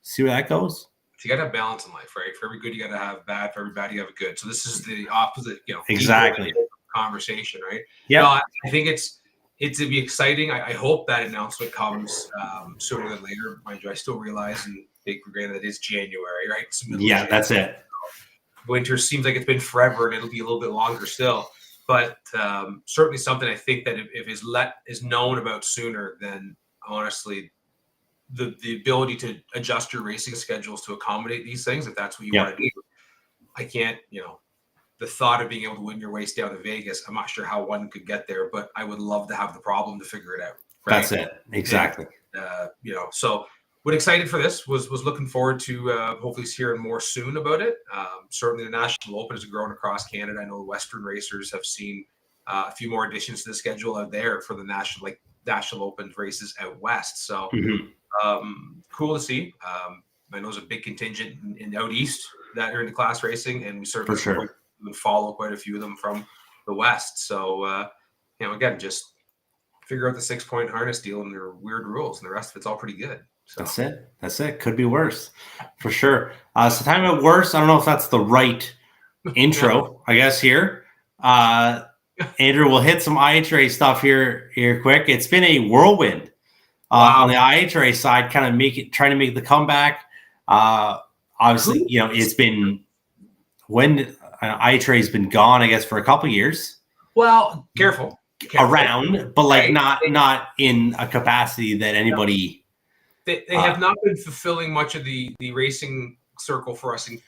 see where that goes. You got to have balance in life, right? For every good, you got to have bad. For every bad, you have a good. So this is the opposite, exactly conversation, right? Yeah, no, I think it's to be exciting. I hope that announcement comes sooner than later. Mind you, I still realize and take for granted that it's January, right? It's that's it. Winter seems like it's been forever, and it'll be a little bit longer still. But certainly something I think that if is known about sooner, then honestly, the ability to adjust your racing schedules to accommodate these things, if that's what you want to do. I can't, the thought of being able to win your ways down to Vegas, I'm not sure how one could get there, but I would love to have the problem to figure it out. Right? That's it. Exactly. And, so what excited for this was looking forward to hopefully hearing more soon about it. Certainly the National Open is growing across Canada. I know the Western racers have seen a few more additions to the schedule out there for the National Open races out west. So cool to see. I know there's a big contingent in out east that are into class racing, and we certainly follow quite a few of them from the west. So again, just figure out the 6-point harness deal and their weird rules, and the rest of it's all pretty good. So. That's it. Could be worse, for sure. So talking about worse, I don't know if that's the right intro, I guess, here. Andrew, we'll hit some IHRA stuff here quick. It's been a whirlwind on the IHRA side, kind of trying to make the comeback. Obviously, it's been when IHRA has been gone, I guess, for a couple of years. Well, careful. Around, but not in a capacity that anybody. They have not been fulfilling much of the racing circle for us in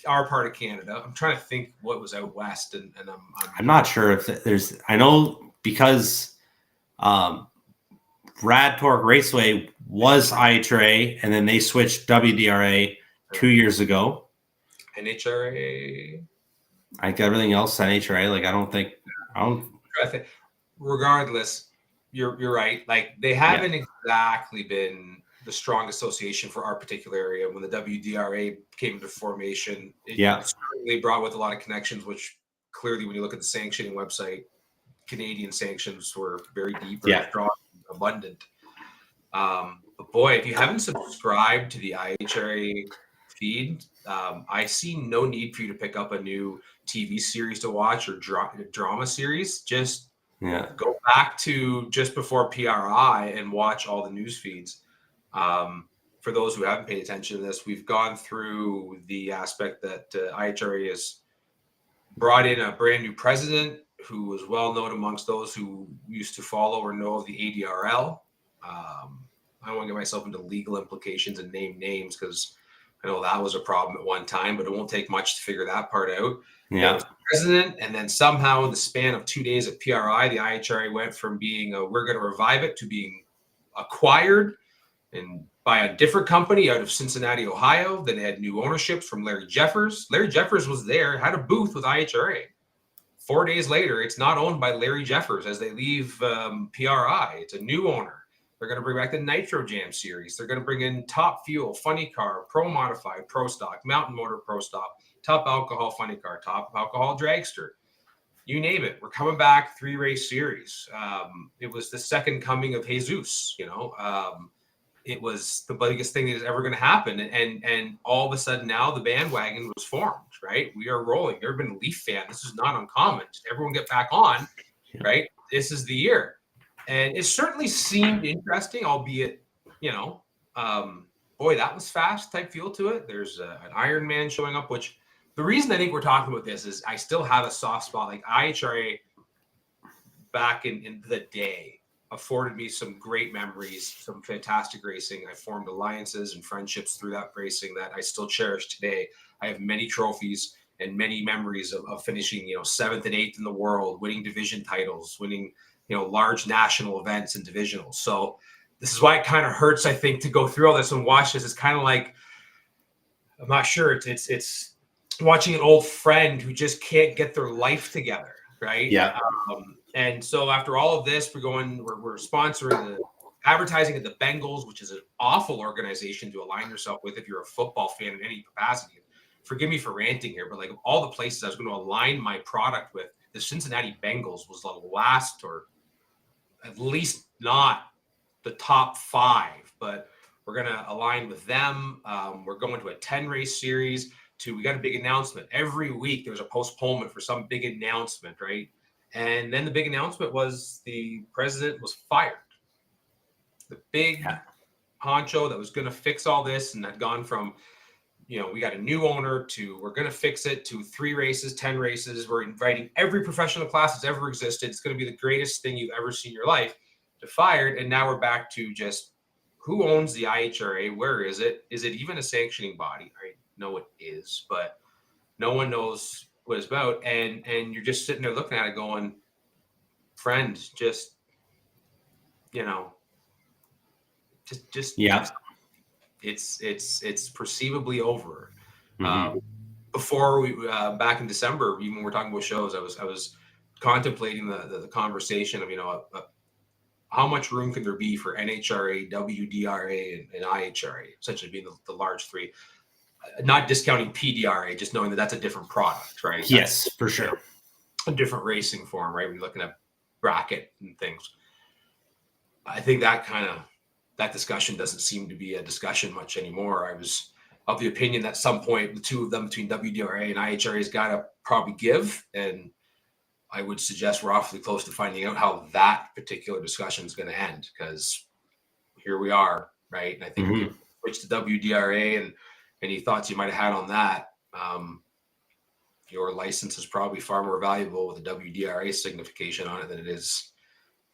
our part of Canada. I'm trying to think what was out west, and I'm not sure if there's. I know because Rad Torque Raceway was IHRA, and then they switched WDRA 2 years ago. NHRA. I got everything else NHRA. I think. Regardless, you're right. They haven't exactly been the strong association for our particular area. When the WDRA came into formation, it certainly brought with a lot of connections, which clearly, when you look at the sanctioning website, Canadian sanctions were very deep, very strong, abundant. But boy, if you haven't subscribed to the IHRA feed, I see no need for you to pick up a new TV series to watch or drama series. Just go back to just before PRI and watch all the news feeds. For those who haven't paid attention to this, we've gone through the aspect that IHRA has brought in a brand new president who was well known amongst those who used to follow or know of the ADRL. I don't want to get myself into legal implications and name names because I know that was a problem at one time, but it won't take much to figure that part out. Yeah. president, and then somehow in the span of 2 days at PRI, the IHRA went from being we're going to revive it to being acquired and by a different company out of Cincinnati, Ohio. Then they had new ownerships from Larry Jeffers. Larry Jeffers was there, had a booth with IHRA. 4 days later, it's not owned by Larry Jeffers as they leave PRI. It's a new owner. They're going to bring back the Nitro Jam series. They're going to bring in Top Fuel, Funny Car, Pro Modified, Pro Stock, Mountain Motor Pro Stock, Top Alcohol Funny Car, Top Alcohol Dragster. You name it. We're coming back, 3-race series. It was the second coming of Jesus, it was the biggest thing that is ever going to happen. And all of a sudden now the bandwagon was formed, right? We are rolling. You've ever been a Leaf fan? This is not uncommon. Just everyone get back on, right? This is the year. And it certainly seemed interesting, albeit, boy, that was fast type feel to it. There's an Iron Man showing up, which the reason I think we're talking about this is I still have a soft spot. Like IHRA back in the day afforded me some great memories, some fantastic racing. I formed alliances and friendships through that racing that I still cherish today. I have many trophies and many memories of finishing, 7th and 8th in the world, winning division titles, winning, large national events and divisionals. So this is why it kind of hurts, I think, to go through all this and watch this. It's kind of like, I'm not sure. It's watching an old friend who just can't get their life together, right? Yeah. And so after all of this, we're sponsoring the advertising of the Bengals, which is an awful organization to align yourself with if you're a football fan in any capacity. Forgive me for ranting here, but like of all the places I was going to align my product with, the Cincinnati Bengals was the last, or at least not the top 5, but we're going to align with them. We're going to a 10-race series. We got a big announcement. Every week there's a postponement for some big announcement, right? And then the big announcement was the president was fired. The big honcho that was going to fix all this and had gone from, we got a new owner to we're going to fix it to 3 races, 10 races. We're inviting every professional class that's ever existed. It's going to be the greatest thing you've ever seen in your life. To fired. And now we're back to just who owns the IHRA? Where is it? Is it even a sanctioning body? I know it is, but no one knows what it's about. And you're just sitting there looking at it going, friend, just yeah. It's perceivably over. Before we back in December, even when we're talking about shows, I was contemplating the conversation of how much room can there be for NHRA, WDRA, and IHRA, essentially being the large 3. Not discounting PDRA, just knowing that that's a different product, right? Yes, for sure. A different racing form, right? When you're looking at bracket and things. I think that discussion doesn't seem to be a discussion much anymore. I was of the opinion that at some point the two of them between WDRA and IHRA has got to probably give, and I would suggest we're awfully close to finding out how that particular discussion is going to end, because here we are, right? And I think we switch to WDRA and any thoughts you might have had on that. Your license is probably far more valuable with a WDRA signification on it than it is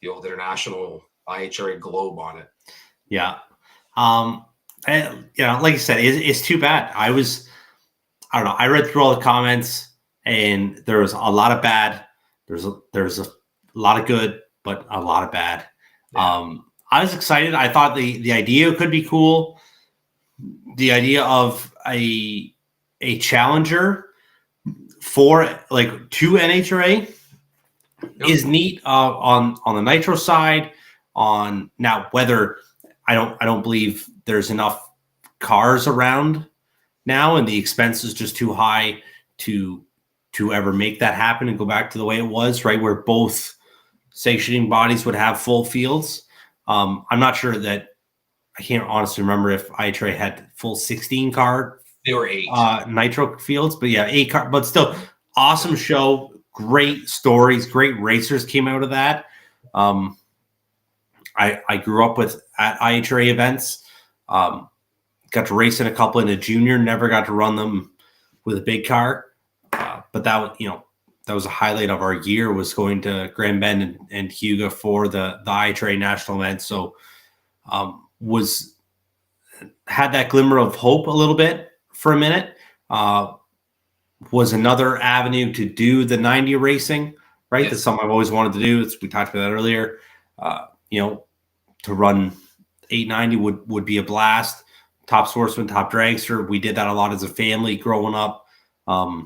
the old international IHRA globe on it. Yeah. And, like you said, it's too bad. I don't know. I read through all the comments and there was a lot of bad. There's a lot of good, but a lot of bad. Yeah. I was excited. I thought the idea could be cool. The idea of a challenger for to NHRA is neat. On the nitro side, on now whether I don't believe there's enough cars around now, and the expense is just too high to ever make that happen and go back to the way it was, right, where both sanctioning bodies would have full fields. I'm not sure that I can't honestly remember if IHRA had full 16 car. They were 8 nitro fields, but yeah, 8 car, but still awesome show. Great stories, great racers came out of that. I grew up at IHRA events. Got to race in a couple in a junior, never got to run them with a big car. But that was a highlight of our year, was going to Grand Bend and Hugo for the IHRA national event. So had that glimmer of hope a little bit for a minute. was another avenue to do the 90 racing, right? Yes. That's something I've always wanted to do. We talked about that earlier. To run 890 would be a blast. Top sportsman, top dragster. We did that a lot as a family growing up. I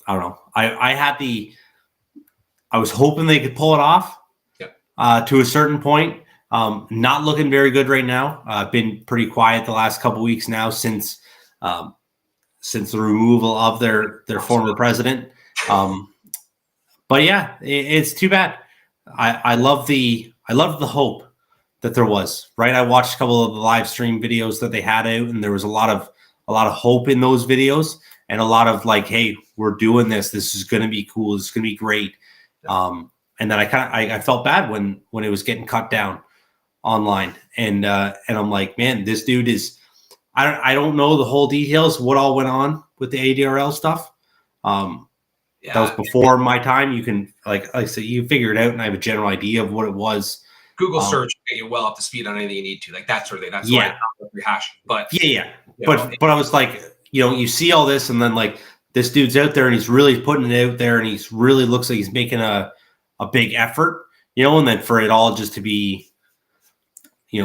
don't know. I was hoping they could pull it off to a certain point. Not looking very good right now. Been pretty quiet the last couple weeks now since the removal of their former president. But yeah, it's too bad. I love the hope that there was, right? I watched a couple of the live stream videos that they had out, and there was a lot of hope in those videos, and a lot of like, hey, we're doing this. This is going to be cool. This is going to be great. And then I felt bad when it was getting cut down online, and I'm like, man, this dude is. I don't know the whole details, what all went on with the ADRL stuff. That was before my time. You can like I said, you figure it out, and I have a general idea of what it was. Google search will get you well up to speed on anything you need to. Like that sort of thing. That's why I'm not rehashing. But but I was like, you see all this, and then like this dude's out there, and he's really putting it out there, and he's really looks like he's making a big effort, and then for it all just to be,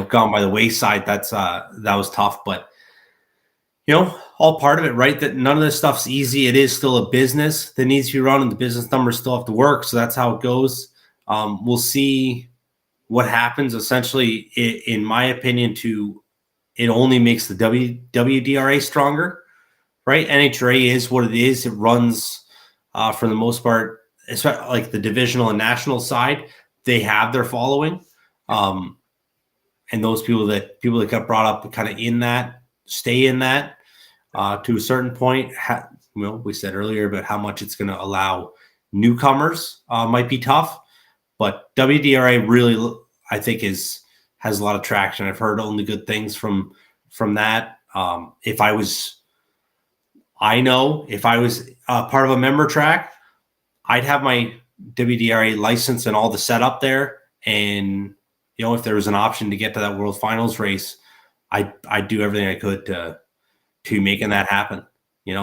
gone by the wayside, that was tough. But all part of it, right? That none of this stuff's easy. It is still a business that needs to be run, and the business numbers still have to work. So that's how it goes. We'll see what happens. Essentially, in my opinion, it only makes the WDRA stronger, right? NHRA is what it is. It runs for the most part, especially like the divisional and national side. They have their following, and those people that got brought up kind of in that stay in that. To a certain point, we said earlier about how much it's going to allow newcomers might be tough, but WDRA really, I think, has a lot of traction. I've heard only good things from that. If I was part of a member track, I'd have my WDRA license and all the setup there, and if there was an option to get to that World Finals race, I'd do everything I could to making that happen,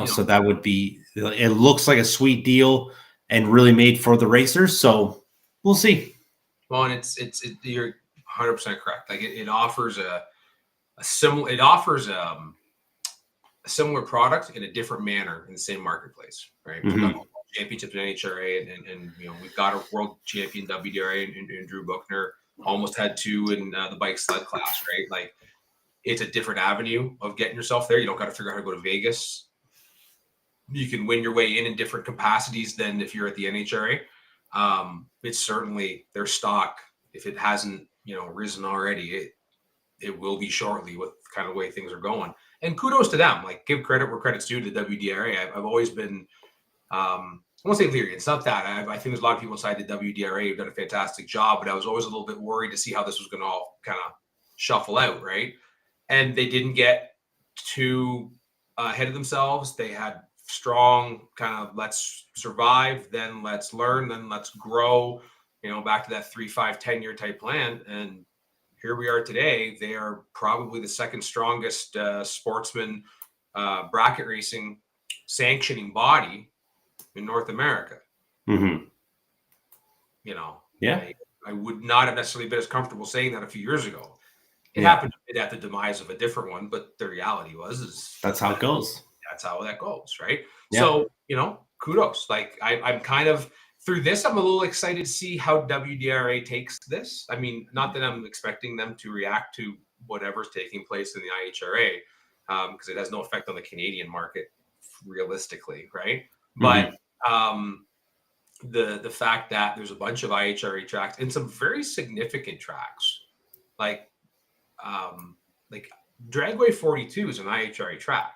so that would be, it looks like a sweet deal and really made for the racers. So we'll see. Well, and you're 100% correct. Like it offers a similar product in a different manner in the same marketplace, right? Mm-hmm. We've got championships in NHRA and we've got a world champion WDRA and Drew Buchner, almost had two in the bike sled class, right? Like, it's a different avenue of getting yourself there. You don't got to figure out how to go to Vegas. You can win your way in different capacities than if you're at the NHRA. It's certainly their stock. If it hasn't, risen already, it will be shortly with kind of the way things are going. And kudos to them. Like, give credit where credit's due to WDRA. I've always been, I won't say leery. It's not that. I think there's a lot of people inside the WDRA who've done a fantastic job, but I was always a little bit worried to see how this was going to all kind of shuffle out, right? And they didn't get too ahead of themselves. They had strong kind of let's survive, then let's learn, then let's grow, back to that 3, 5, 10-year type plan. And here we are today. They are probably the second strongest sportsman bracket racing sanctioning body in North America. Mm-hmm. I would not have necessarily been as comfortable saying that a few years ago. It happened at the demise of a different one, but the reality is that's how it goes. That's how that goes, right? Yeah. So, kudos. Like I'm kind of through this. I'm a little excited to see how WDRA takes this. I mean, not that I'm expecting them to react to whatever's taking place in the IHRA, because it has no effect on the Canadian market, realistically, right? Mm-hmm. But the fact that there's a bunch of IHRA tracks and some very significant tracks, like Dragway 42 is an IHRA track,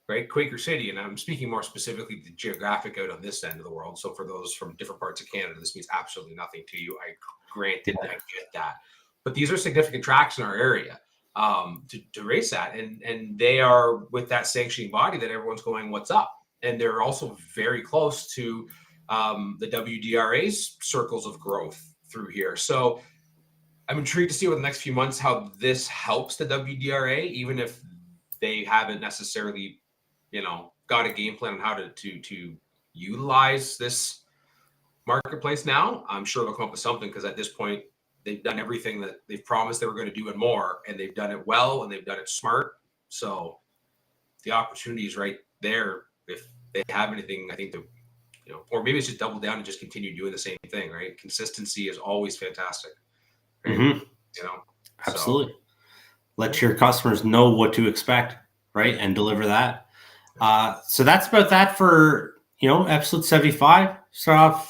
right? Quaker City, and I'm speaking more specifically the geographic out on this end of the world. So for those from different parts of Canada, this means absolutely nothing to you. I get that. But these are significant tracks in our area to race at. And they are with that sanctioning body that everyone's going, what's up? And they're also very close to the WDRA's circles of growth through here. So I'm intrigued to see over the next few months how this helps the WDRA, even if they haven't necessarily, got a game plan on how to utilize this marketplace now, I'm sure they'll come up with something, because at this point they've done everything that they've promised they were going to do and more, and they've done it well and they've done it smart. So the opportunity is right there. If they have anything, I think or maybe it's just double down and just continue doing the same thing, right? Consistency is always fantastic. Right? Mm-hmm. Absolutely. Let your customers know what to expect, right? And deliver that. So that's about that for, episode 75. Start off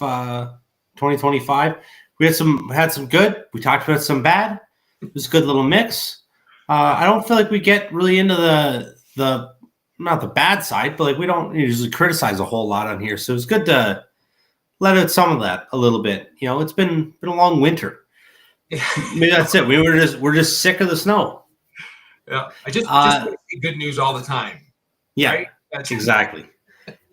2025. We had some good. We talked about some bad. It was a good little mix. I don't feel like we get really into the not the bad side, but like we don't usually criticize a whole lot on here. So it's good to let out some of that a little bit. It's been a long winter. Maybe that's it. We're just sick of the snow. Yeah, I just want to see good news all the time. Yeah, right?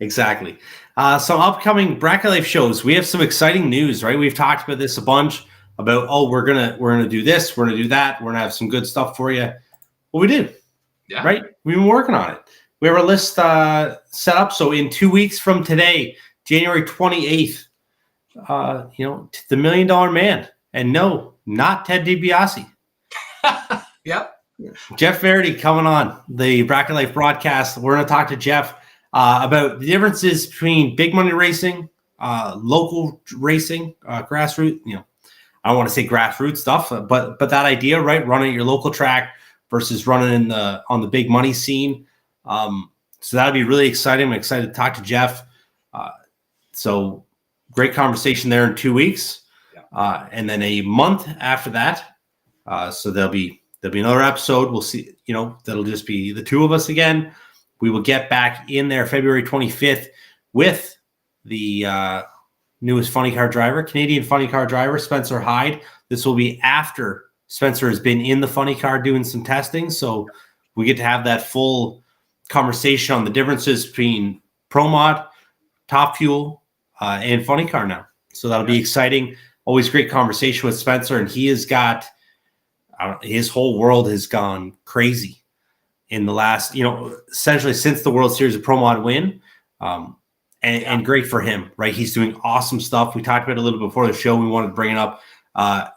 Exactly. Some upcoming Bracket Life shows. We have some exciting news, right? We've talked about this a bunch about, we're gonna do this, we're gonna do that, we're gonna have some good stuff for you. Well, we do. Yeah. Right? We've been working on it. We have our list set up. So in 2 weeks from today, January 28th, the $1 Million Man. And no, not Ted DiBiase. Yep. Jeff Verity coming on the Bracket Life broadcast. We're going to talk to Jeff about the differences between big money racing, local racing, grassroots. I don't want to say grassroots stuff, but that idea, right? Running at your local track versus running on the big money scene. So that'll be really exciting. I'm excited to talk to Jeff. So great conversation there in 2 weeks, and then a month after that. So there'll be another episode. We'll see, that'll just be the two of us again. We will get back in there February 25th with the newest funny car driver, Canadian funny car driver, Spencer Hyde. This will be after Spencer has been in the funny car doing some testing. So we get to have that full conversation on the differences between Pro Mod, Top Fuel, and funny car now. So that'll be exciting. Always great conversation with Spencer, and he has got his whole world has gone crazy in the last, essentially since the World Series of Pro Mod win, and great for him, right? He's doing awesome stuff. We talked about it a little before the show. We wanted to bring it up. I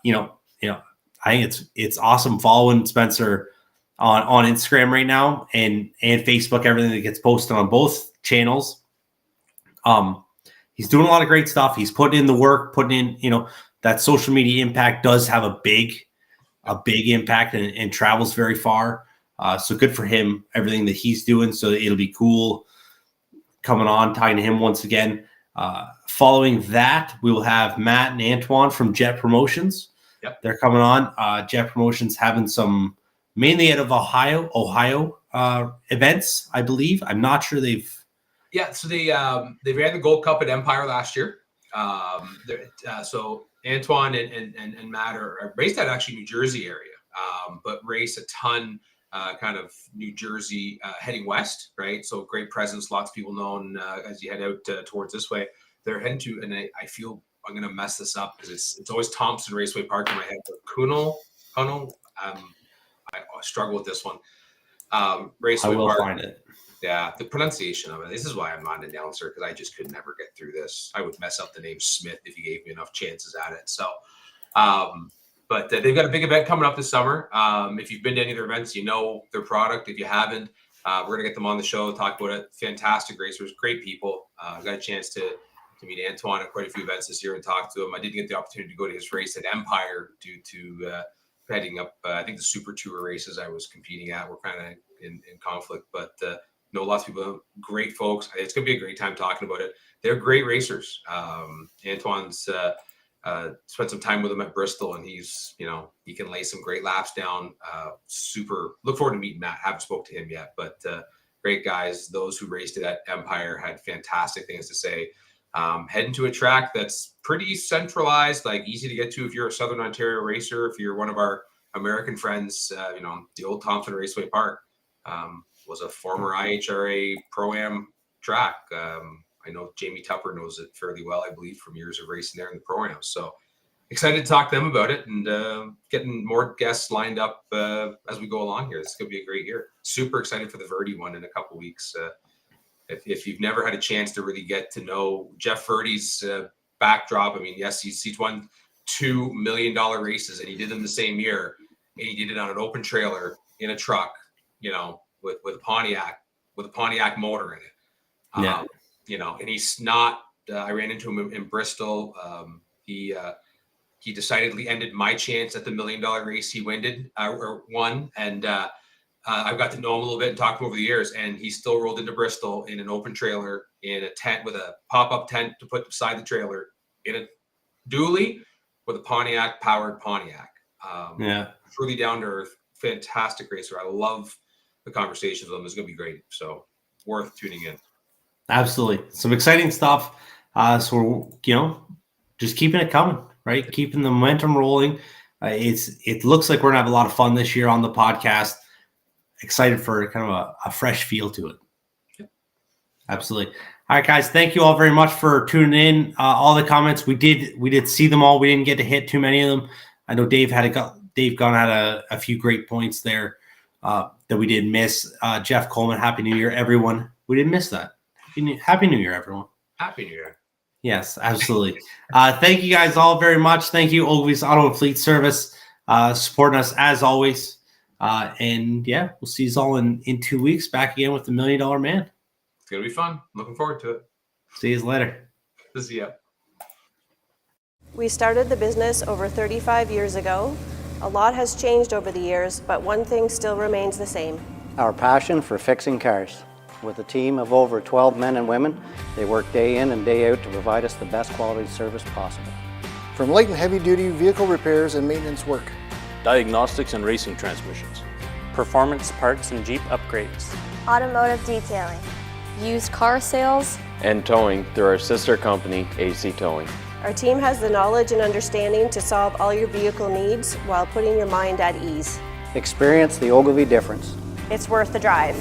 think it's awesome following Spencer on Instagram right now and Facebook, everything that gets posted on both channels. He's doing a lot of great stuff. He's putting in the work, that social media impact does have a big impact and travels very far. So good for him, everything that he's doing. So it'll be cool coming on, talking to him once again. Following that, we will have Matt and Antoine from Jet Promotions. Yep. They're coming on. Jet Promotions having some mainly out of Ohio events, I believe. I'm not sure they've. Yeah, so they ran the Gold Cup at Empire last year. So Antoine and Matt are based out actually New Jersey area, but race a ton kind of New Jersey heading west, right? So great presence, lots of people known as you head out towards this way. They're heading to, and I feel I'm going to mess this up because it's always Thompson Raceway Park in my head. But Kuno, I struggle with this one. Raceway I will Park. find it. Yeah, the pronunciation of it. This is why I'm not an announcer, because I just could never get through this. I would mess up the name Smith if you gave me enough chances at it. So, but they've got a big event coming up this summer. If you've been to any of their events, you know their product. If you haven't, we're going to get them on the show, talk about it. Fantastic racers, great people. Got a chance to meet Antoine at quite a few events this year and talk to him. I didn't get the opportunity to go to his race at Empire due to heading up, I think the Super Tour races I was competing at were kind of in conflict, but know lots of people, great folks. It's going to be a great time talking about it. They're great racers. Antoine's spent some time with them at Bristol, and he's, he can lay some great laps down. Super look forward to meeting Matt. Haven't spoke to him yet, but great guys. Those who raced it at Empire had fantastic things to say. Heading to a track that's pretty centralized, like easy to get to if you're a Southern Ontario racer. If you're one of our American friends, the old Thompson Raceway Park was a former IHRA Pro-Am track. I know Jamie Tupper knows it fairly well, I believe, from years of racing there in the Pro-Am. So excited to talk to them about it and getting more guests lined up as we go along here. It's going to be a great year. Super excited for the Verdi one in a couple weeks. if you've never had a chance to really get to know Jeff Furty's backdrop, I mean, yes, he's won $2 million races, and he did them the same year, and he did it on an open trailer in a truck, you know, with a Pontiac motor in it. Yeah. You know, and he's not. I ran into him in Bristol. He decidedly ended my chance at the $1 million race he won, and I've got to know him a little bit and talk to him over the years, and he still rolled into Bristol in an open trailer in a tent with a pop-up tent to put beside the trailer in a dually with a powered Pontiac. Truly down to earth, fantastic racer. I love the conversations with him. It's going to be great. So worth tuning in. Absolutely. Some exciting stuff. So we're, you know, just keeping it coming, right? Keeping the momentum rolling. It looks like we're going to have a lot of fun this year on the podcast. Excited for kind of a fresh feel to it. Yep. Absolutely. All right, guys. Thank you all very much for tuning in. All the comments we did see them all. We didn't get to hit too many of them. I know Dave had a few great points there that we did miss. Jeff Coleman, Happy New Year, everyone. We didn't miss that. Happy New Year, everyone. Happy New Year. Yes, absolutely. Thank you guys all very much. Thank you, Ogilvy's Auto and Fleet Service, supporting us as always. And yeah, we'll see you all in 2 weeks back again with the $1 Million Man. It's going to be fun. Looking forward to it. See you later. See ya. We started the business over 35 years ago. A lot has changed over the years, but one thing still remains the same. Our passion for fixing cars. With a team of over 12 men and women, they work day in and day out to provide us the best quality service possible. From light and heavy duty vehicle repairs and maintenance work, diagnostics and racing transmissions, performance parts and Jeep upgrades, automotive detailing, Used car sales, and towing through our sister company, AC Towing. Our team has the knowledge and understanding to solve all your vehicle needs while putting your mind at ease. Experience the Ogilvy difference. it's worth the drive.